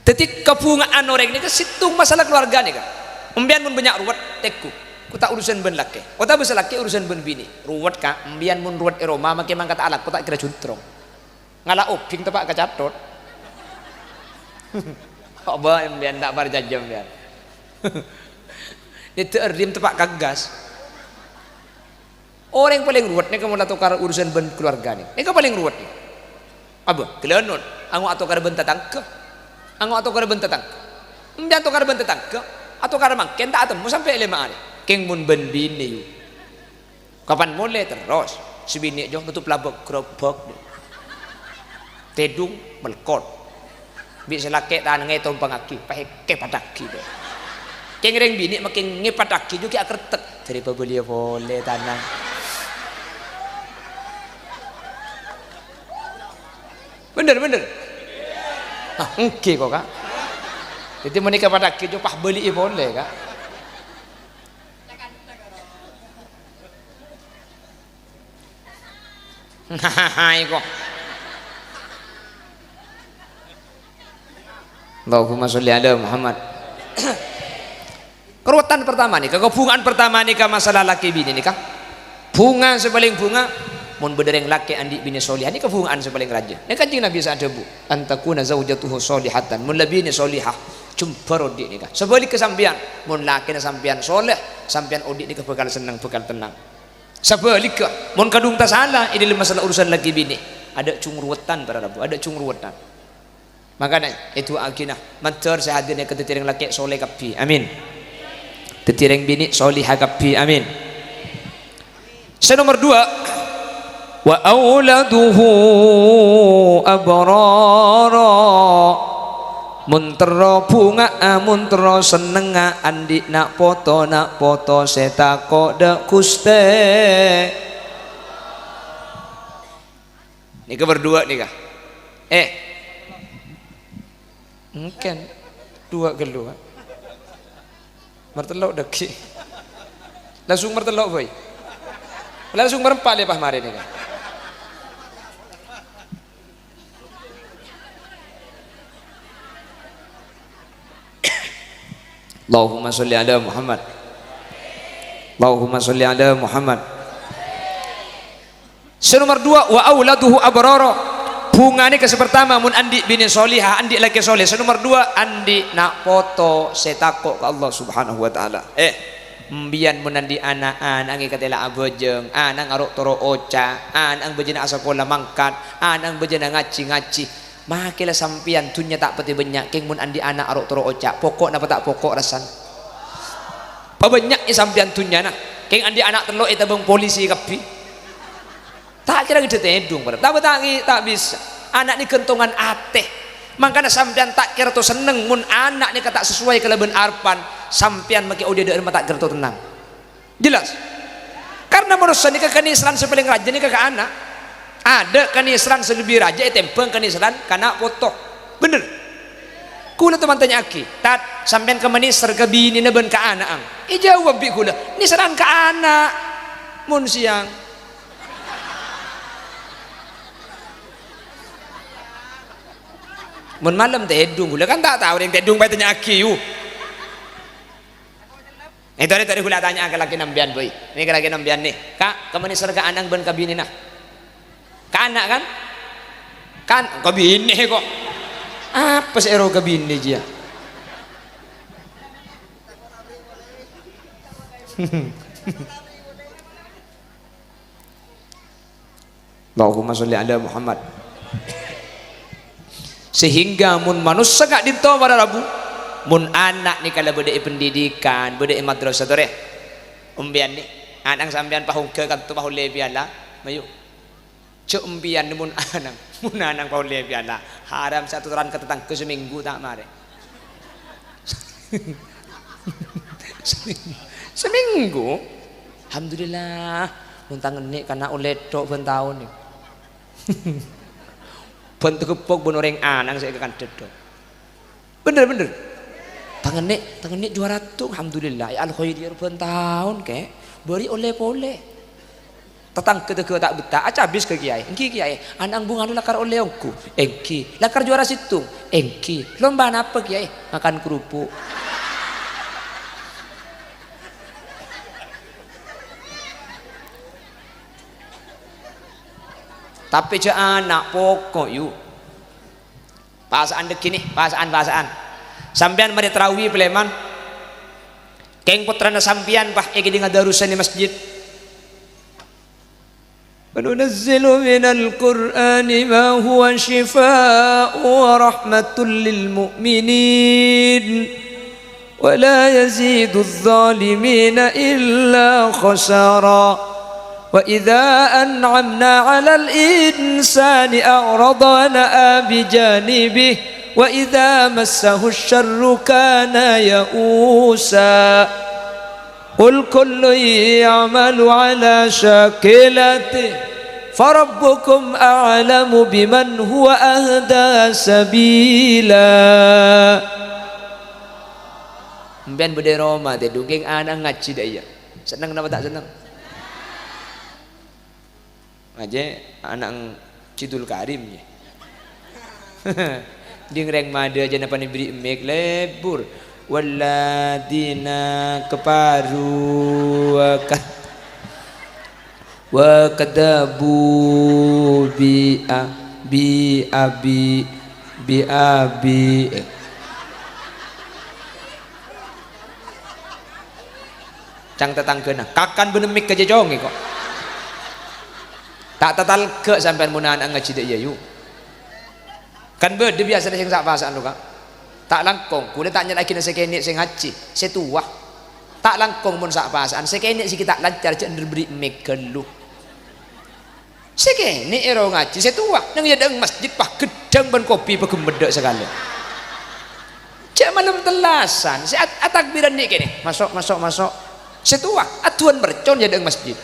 Tetik kepungaan orang ni ke situng masalah keluarga ni kan. Umbian mun banyak ruwet tekku. Ku tak urusan ben laki. Ku tak bisa laki urusan ben bini. Ruwet ka umbian mun ruwet Roma make mang kata alat ku tak kira juntrong. Ngala oping tepak kacatot. Apa yang biar tak bar jajam biar. Itu erdim tepak kagas. Orang yang paling ruwet ni kamu tukar urusan ben keluarga ni. Ini kan paling ruwet ni. Apa? Kelenut. Angu atau kar ben tetangga. Angu atau kar ben tetangga. Mbian atau kar ben tetangga. Atau kar mangken tak temu sampai 5 hari. Keng mun ben bini yu. Kapan mulai terus? Si bini jong tutup labok gerobak. Tedung melkot. Bisa laki tanah ngai tumpang aki, pakai kepadaki deh. Kengreng bini makin ngepadaki juga kertek. Dari pembeli boleh tanah. Bener. Ah, oke kok kak. Jadi menikah padaki juga pah beli boleh kak. Hahaha kok. Allahumma sholli ala Muhammad. Keruwetan pertama nih, kebungaan pertama nih masalah laki bini nih kah? Bunga sepaling bunga, mun bedereng laki andi bini solihah ini kebungaan sepaling raja. Ini kanjeng Nabi sadar bu, antakuna zaujatuhu solihatan, mun labini solihah, cumpar odik nih kah? Sebalik kesampian, mun laki na sampian soleh, sampian odik nih bakal senang, bakal tenang. Sebalik ke, mun kadung tak salah, ini masalah urusan laki bini. Ada cungruwetan para rabu, ada cungruwetan. Makanya itu akinah mantar sehadirnya ketetireng laki soleh kapi amin tetireng bini solihah kapi amin. Nomor 2 wa auladuhu abrara muntero bunga muntero seneng andi nak foto setako de kuste. Ini berdua nih kah mungkin 2 keluar mertelok deki langsung mertelok boy langsung merempat lepah mari nih kan. Allahumma sholli ala Muhammad. Allahumma sholli ala Muhammad. Nomor 2 wa auladuhu abrara. Bunga ini pertama mun andi bini solihah andi laki soleh. Nomor 2 andi nak foto setako ke Allah subhanahu wa ta'ala. Mbian mun andi anaan angi katela abojeng anang arok toro oca anang bejena asakola mangkat anang bejena ngaci makila sampian tunya tak peti banyak keng mun andi anak arok toro oca pokok napa tak pokok rasan pabanyak sampian tunya nah keng andi anak telok eta bang polisi kapi tak kira gitu tedung pada tak bisa anak ni kentongan ateh makanya sampean tak kira tu seneng mun anak ni kata sesuai kelebihan arpan sampean maki audio dari mata kira tu tenang jelas karena manusia ni kenisran sepaling raja ni kakak anak ada kenisran selebih raja tempeng kenisran karena foto bener kula teman tanya aki tat sampean ke menisar ke bini neben ke anak ang jawab bi kula nisran ke anak mun siang mun malam tedung gula kan tak tahu yang tedung bae tanya aki yu itu tadi gula tanya ke laki nambian boy ini ke laki nambian nih kak kemana serga anang ben kabini nah ka anak kan kabini kok apa sih ero kabini dia Allahumma sholli ala Muhammad. Sehingga mun manusia gak dinto pada rabu mun anak ni kalau bedai pendidikan bedai madrasah tu umbian ni anak sampean pahungke kan tu pahule biala mayu cuk umbian mun anak pahule biala haram satu teran ke tetangga seminggu tak mare seminggu alhamdulillah mun tangan ni kana uletok ben tahun ni bentuk kepok bon orang anang saya akan dedok bener tangan nek juara tuh alhamdulillah ya al khair ben tahun ke beri oleh tetang keteke tak betah aca habis ke kiai engki kiai anang bunga lakar oleh aku engki lakar juara situng engki lomba apa kiai makan kerupuk tapi cak anak pokok yuk Pasaan dek kini, pasaan. Sampean mari tarawih peleman. Keng putrana sampean pah iki di ngadarusan di masjid. وننزل من القرآن ما هو شفاء ورحمة للمؤمنين ولا يزيد الظالمين إلا خسارا وإذا أنعمنا على الإنسان أعرض ونأى بجانبه وإذا مسه الشر كان يئوسا قل كل يعمل على شاكلته فربكم أعلم بمن هو أهدى سبيلا. Mbian bude Roma teh dugeng anak ngaji dah ya. Senang nama tak senang? Aja anak Cidul Karim ya. Dingreng mada aja napa beri mek lebur. Walladina keparu wa kadabu bi abi cang tetangkeuna kakan benemik ke jejonge kok tak tatal ke sampean munaan ngaji dak ya yu kan bede biasa sing sak pasaan lu Kak tak langkong kuda tak nyalaki na sekene sing haji setuah tak langkong mun sak pasaan sekene sik tak lancar cek ndebri megelu sekene ero ngaji setuah nang ya deng masjid pah gedang ban kopi pegembedek sekali cek malam telasan si atakbiran ni kene masuk setuah atuan mercon ya deng masjid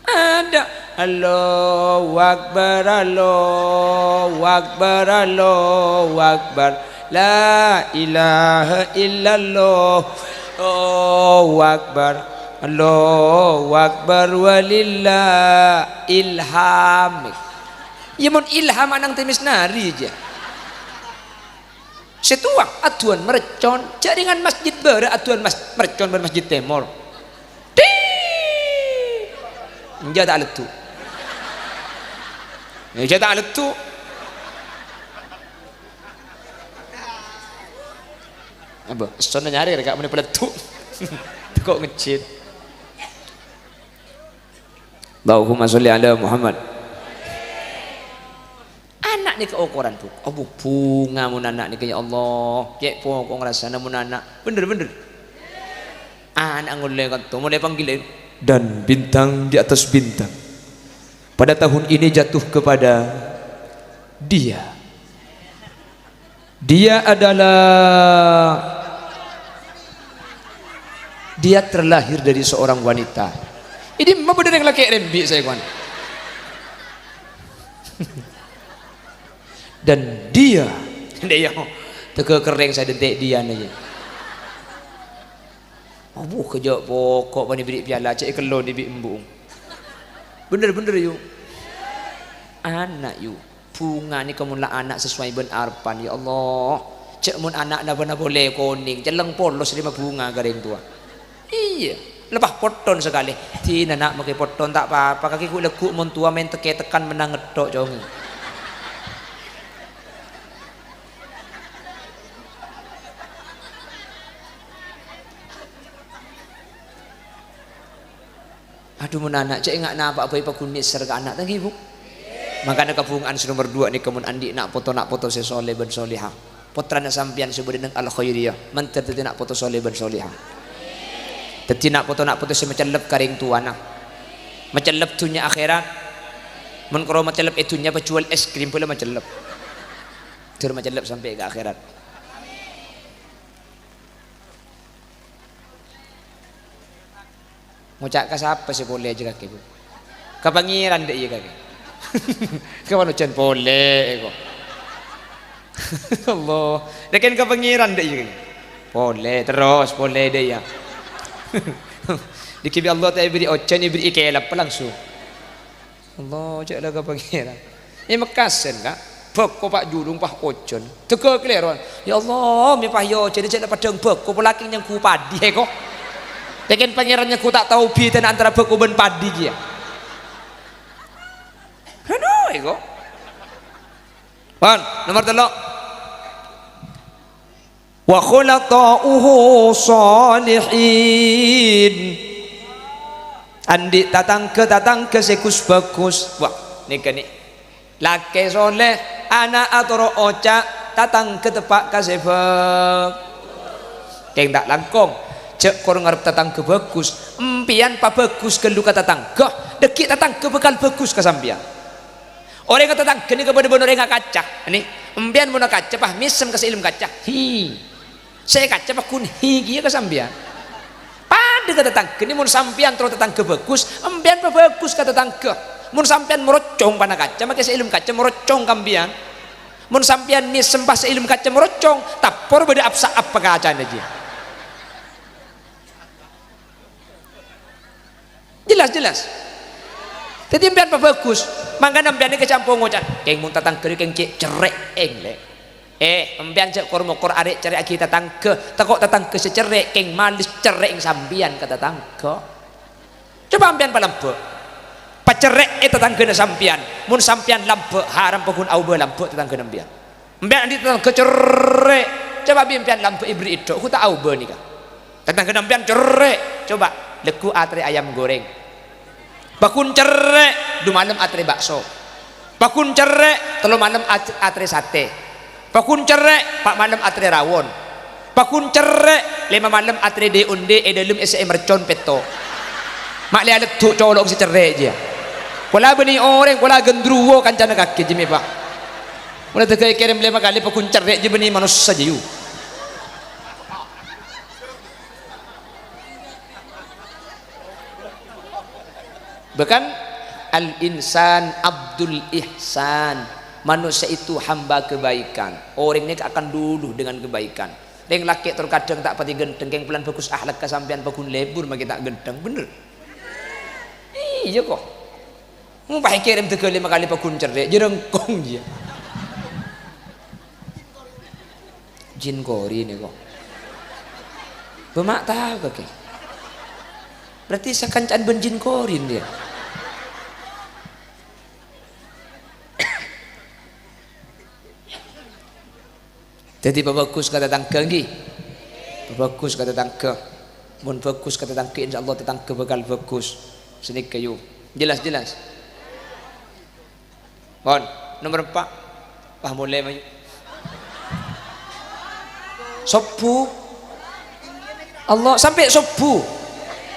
ada Allahu Akbar Allahu Akbar Allahu Akbar la ilaha illallah Allahu Akbar Allahu Akbar walillah ilham ya mun ilham anang temis nari aja setuang atuan mercon jaringan masjid bara atuan mercon ber masjid temor enggak tak letu ya tak letu apa sono nyari rek meneh peletu kok ngecit Allahumma sholli ala Muhammad anak ni keukuran tuh abu bunga mun anak ni ya Allah cek pokok ngrasana mun anak bener anak ngulai kan tuh mulai panggilin dan bintang di atas bintang pada tahun ini jatuh kepada dia terlahir dari seorang wanita ini mau bener yang laki rembi saya kawan dan dia teka kering saya dentek dia aja abuh kejak pokok pani beri piala cek kelo di bi embung bener yuk anak yuk bunga ni kemunlah anak sesuai ben arpan ya Allah cek mun anak na benar boleh koning celeng polos lima bunga garing tua iya lepas poton sekali tina nak pakai poton tak apa-apa kaki ku lekuk mun tua main tekan menang ngedok jong aduh mun anak cek enggak napa apa kunis serga anak tadi ibu makanya kabungan nomor 2 ni kemun andi nak foto sesoleh ben solihah putrana sampian sebut dengan al khairiyah mantar tadi nak foto soleh ben solihah tadi nak foto semacam lep karing tuana macam lep tunya akhirat mun karo macam lep itunya penjual es krim pula macam lep tur macam lep sampai ke akhirat ngucap ke siapa sih boleh aja kaki bu ke pangeran dek iya kaki ke manusian boleh kok Allah dekan ke pangeran dek iya kaki boleh terus boleh dek ya dikibi Allah tak beri ocan beri ikelap langsung Allah caklah ke pangeran ini mekasen kak beko pak julung pak ocan teka keleron ya Allah mi pah yo jadi caklah padang beko pelaking yang ku padi kok tekan pangerannya ku tak tahu bitan antara beku ben padi dia. Aduh ego. Pon, nomor 3. Wa khulaqa'uhu salihin. Andi tatangke sekus bagus. Wah, nika nih. Laki soleh, anak atoro oca, tatangke tepak kasebek. Keng tak langkong. Cek korang ngarep tatangke bagus. Empian pa bagus ke luka tatangke. Dekik tatangke bekal bagus ke sampian. Orang yang tatangke ni kebenar-benar orang kaca. Ini empian muna kaca pah misem kasih ilmu kaca. Saya kaca pah kun gia ke sampian. Pada ke tatangke ni mun sampian terus tatangke bagus. Empian pa bagus ke tatangke. Mun sampian merocong pana kaca maka ilmu kaca merocong kambian. Mun sampian misem pas ilmu kaca merocong tapor beda apsa apa kaca aja. Jelas. Jadi empian apa bagus? Mangga empian ini kecampur ngocak. Keng mun tatang keri keng cek cerek le. Empian cek kormokor arek cerek kita tatangke. Takok tatangke secerek keng malis cerek sampian ke tatangke. Coba empian palampe. Pacerek tatangke na sampian. Mun sampian lampe haram pokun au be lampe tatangke empian. Empian di tatangke cerek. Coba empian lampe ibri itu ku tak au be nika. Tatangke empian cerek. Coba leku atre ayam goreng, bakun cerek, du malam atre bakso, bakun cerek, telu malam atre sate, bakun cerek, pak malam atre rawon, bakun cerek, 5 malam atre de unde dalam SM mercon peto, mak lihat tu colok si cerek je, kula beni orang kula gendruwo kancana kaki jemi pak, kula tegak kirim 5 kali bakun cerek je beni manusia saja yu. Bahkan al-insan abdul ihsan, manusia itu hamba kebaikan. Orang ini akan dulu dengan kebaikan. Yang laki terkadang tak pati genteng, yang pelan bagus akhlak kesampian bakun lebur maki tak genteng, bener. Iya kok. Mau pakai kirim 3 5 kali bakun cerdik, jerengkong dia. Jin kori ini kok. Bemak tahu kaki. Berarti sakancan benjin korin dia. Jadi bagus kata tangke lagi. Bagus kata tangke. Mun bagus kata tangke insyaallah tetangke bakal bagus. Senik kayu. Jelas. Bon, nomor 4. Pah mulai mayu. Sopu. Allah sampai sopu.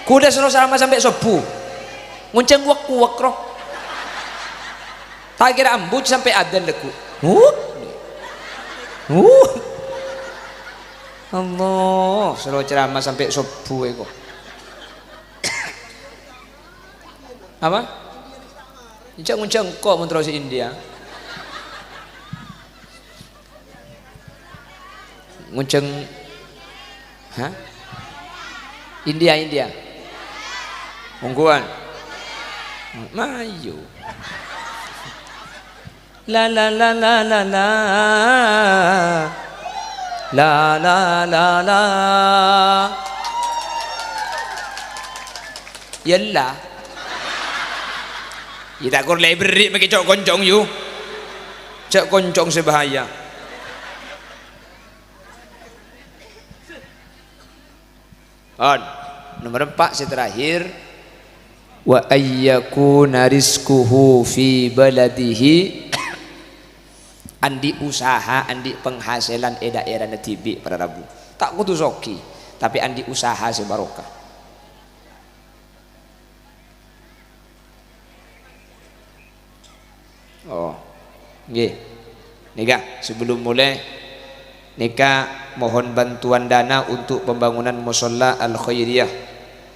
Kuda suruh sama sampai sopu. Ngunceng kuak roh. Tak kira ambut sampai adzan leku. Allah, suruh ceramah sampai sopu eko. Apa? Ijak ngunceng kok mun terus India. Ngunceng India. Ungguan Mayu la la la la la la la la la la yalla kita kur library pakai cok koncong yu cok koncong sebahaya. Nomor 4 terakhir wa ayyakuna rizquhu fi baladihi andi usaha andi penghasilan daerah netibi para rabu tak kudu soki tapi andi usaha sebarokah. Nggih nika sebelum mulai nika mohon bantuan dana untuk pembangunan musholla al khairiyah.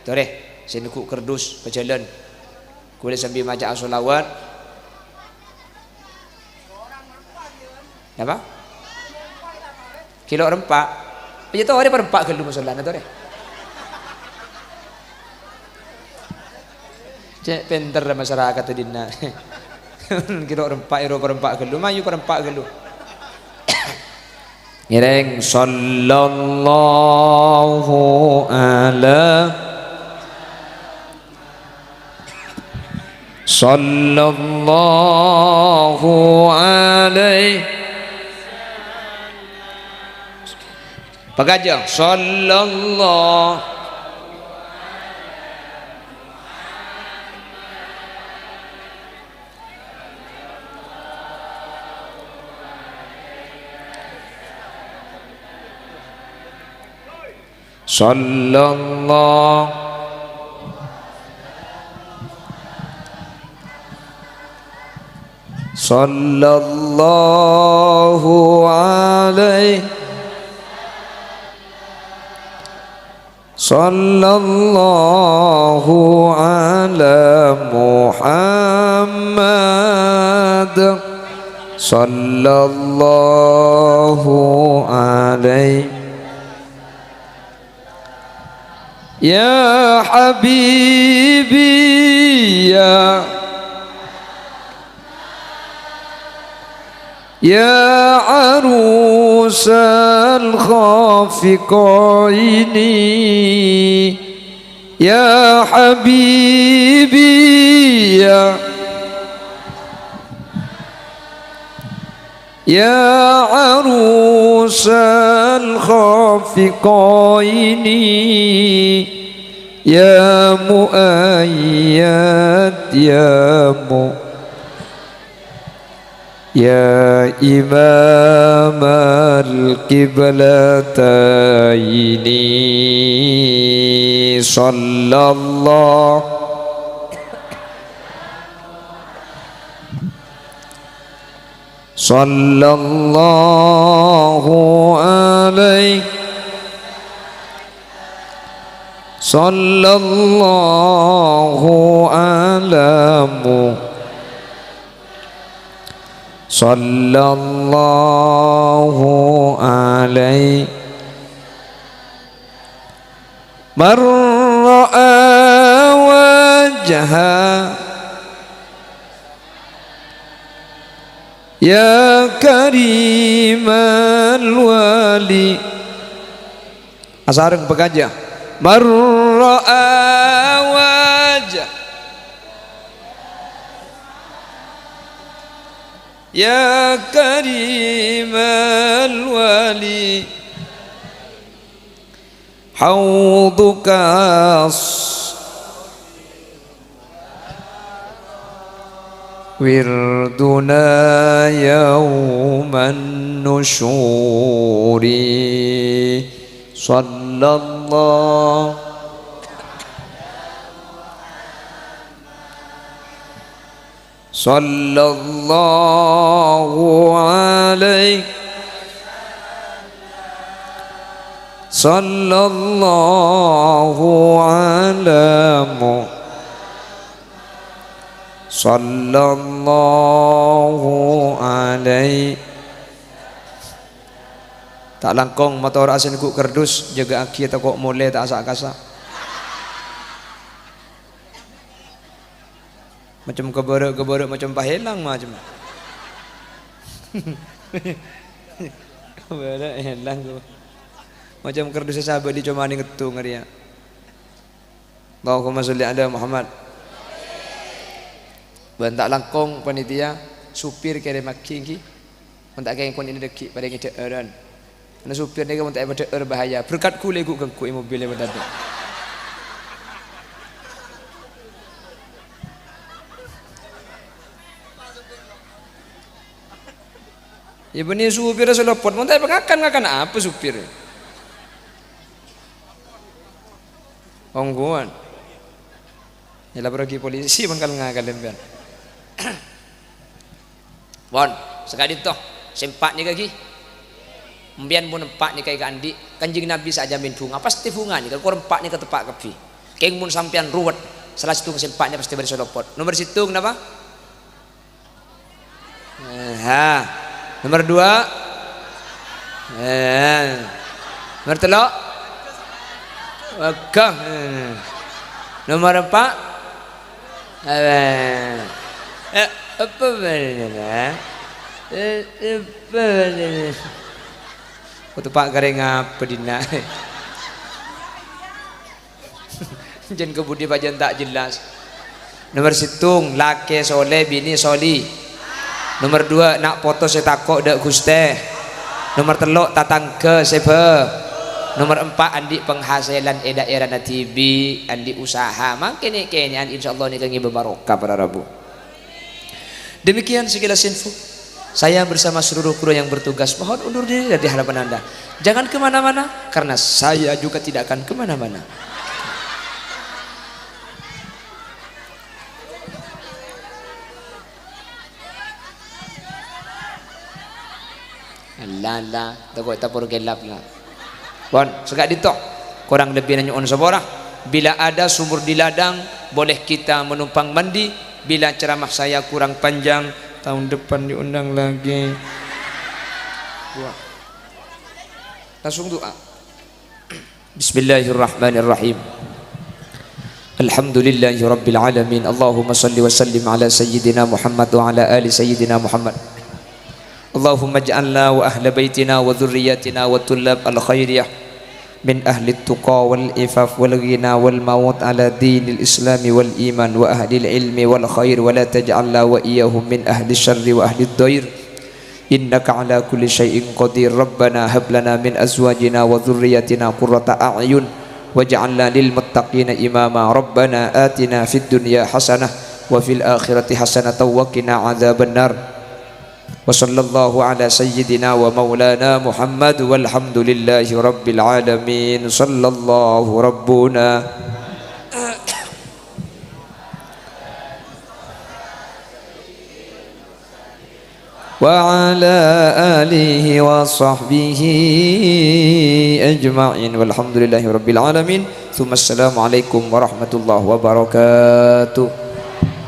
Tore senuku kerdus berjalan kulit sambil maca as-sholawat apa kilo rempak aja tahu ada perempak gelu masalah na tore cek pinter masyarakat tu dina kilo rempak ero perempak gelu mayu perempak gelu ngereng sallallahu sallallahu alaihi pagajang sallallahu sallallahu sallallahu alaihi sallallahu ala Muhammad sallallahu alaihi ya habibi ya arusal khafiqaini ya habibi ya arusal khafiqaini ya muayyad ya imam al-qiblataini sallallahu sallallahu alaihi sallallahu alamu sallallahu alaihi man ra'a wajha ya karimal wali asareng pekaja man ra'a wajha ya karimal wali hauduka wirduna yawman nusyuri sallallahu sallallahu alaihi sallallahu alamu sallallahu alaihi tak langkong motor asin ku kerdus jaga aki atau kok mulai tak asak-asak macam keborok macam pahelang macam keborok helang macam kerdus sahabat di cuma ni ngetung dia Allahumma sholli ala Muhammad bentak langkong panitia supir kere maki bentak kaya kon ini deki pada ngide eran ana supir ni bentak pada bahaya berkat kule ku gengku mobil mendadak ya benih supir selopot bentak ngakan apa supir ongguan ya lapor lagi polisi mangkal ngakal lempian bon sekali toh sempak ni kaki mbian pun empak ni kai kandi kanjing nabi saja min bunga pasti bunga ni kalau empak ni ke tepak kepi keng mun sampean ruwet salah satu sempaknya pasti bersolopot nomor situ kenapa nomor 2 nomor 3 Wakang nomor 4 apa benar Kau pak garing apa dina jen kebudi pajan tak jelas Nomor situng laki soleh bini soli. Nomor 2 nak foto setakok dak guste. Nomor 3 tatangke sebe. Nomor 4 andi penghasilan daerah TV andi usaha makin kenyan insyaallah ni kangi berbarokah para rabu. Demikian sekilas info saya bersama seluruh kru yang bertugas mohon undur diri dari hadapan Anda. Jangan kemana-mana karena saya juga tidak akan kemana-mana. Lala takut tapur gelap lah. Bon, segak ditok kurang lebih nanya on seborah. Bila ada sumur di ladang boleh kita menumpang mandi. Bila ceramah saya kurang panjang tahun depan diundang lagi. Dua. Langsung doa. Bismillahirrahmanirrahim. Alhamdulillahi rabbil alamin. Allahumma salli wa sallim ala sayyidina Muhammad wa ala ali sayyidina Muhammad. Allahumma ja'alna wa ahla baitina wa dhurriyyatina wa tullab al-khairiyah min ahli tuqa wal ifaf wal ghina wal maut ala dinil islami wal iman wa ahli ilmi wal khair wa la taj'alna wa iyahum min ahli syarri wa ahli dhair innaka ala kulli syai'in qadir. Rabbana hab lana min azwajina wa dhurriyyatina qurrata a'yun waj'alna lil muttaqina imama. Rabbana atina fid dunya hasanah wa fil akhirati hasanatan wa qina adzabannar. Wa sallallahu ala sayyidina wa maulana Muhammad walhamdulillahi rabbil alamin. Sallallahu rabbuna wa ala alihi wa sahbihi ajma'in walhamdulillahi rabbil alamin. Thumma assalamu alaikum warahmatullahi wabarakatuh.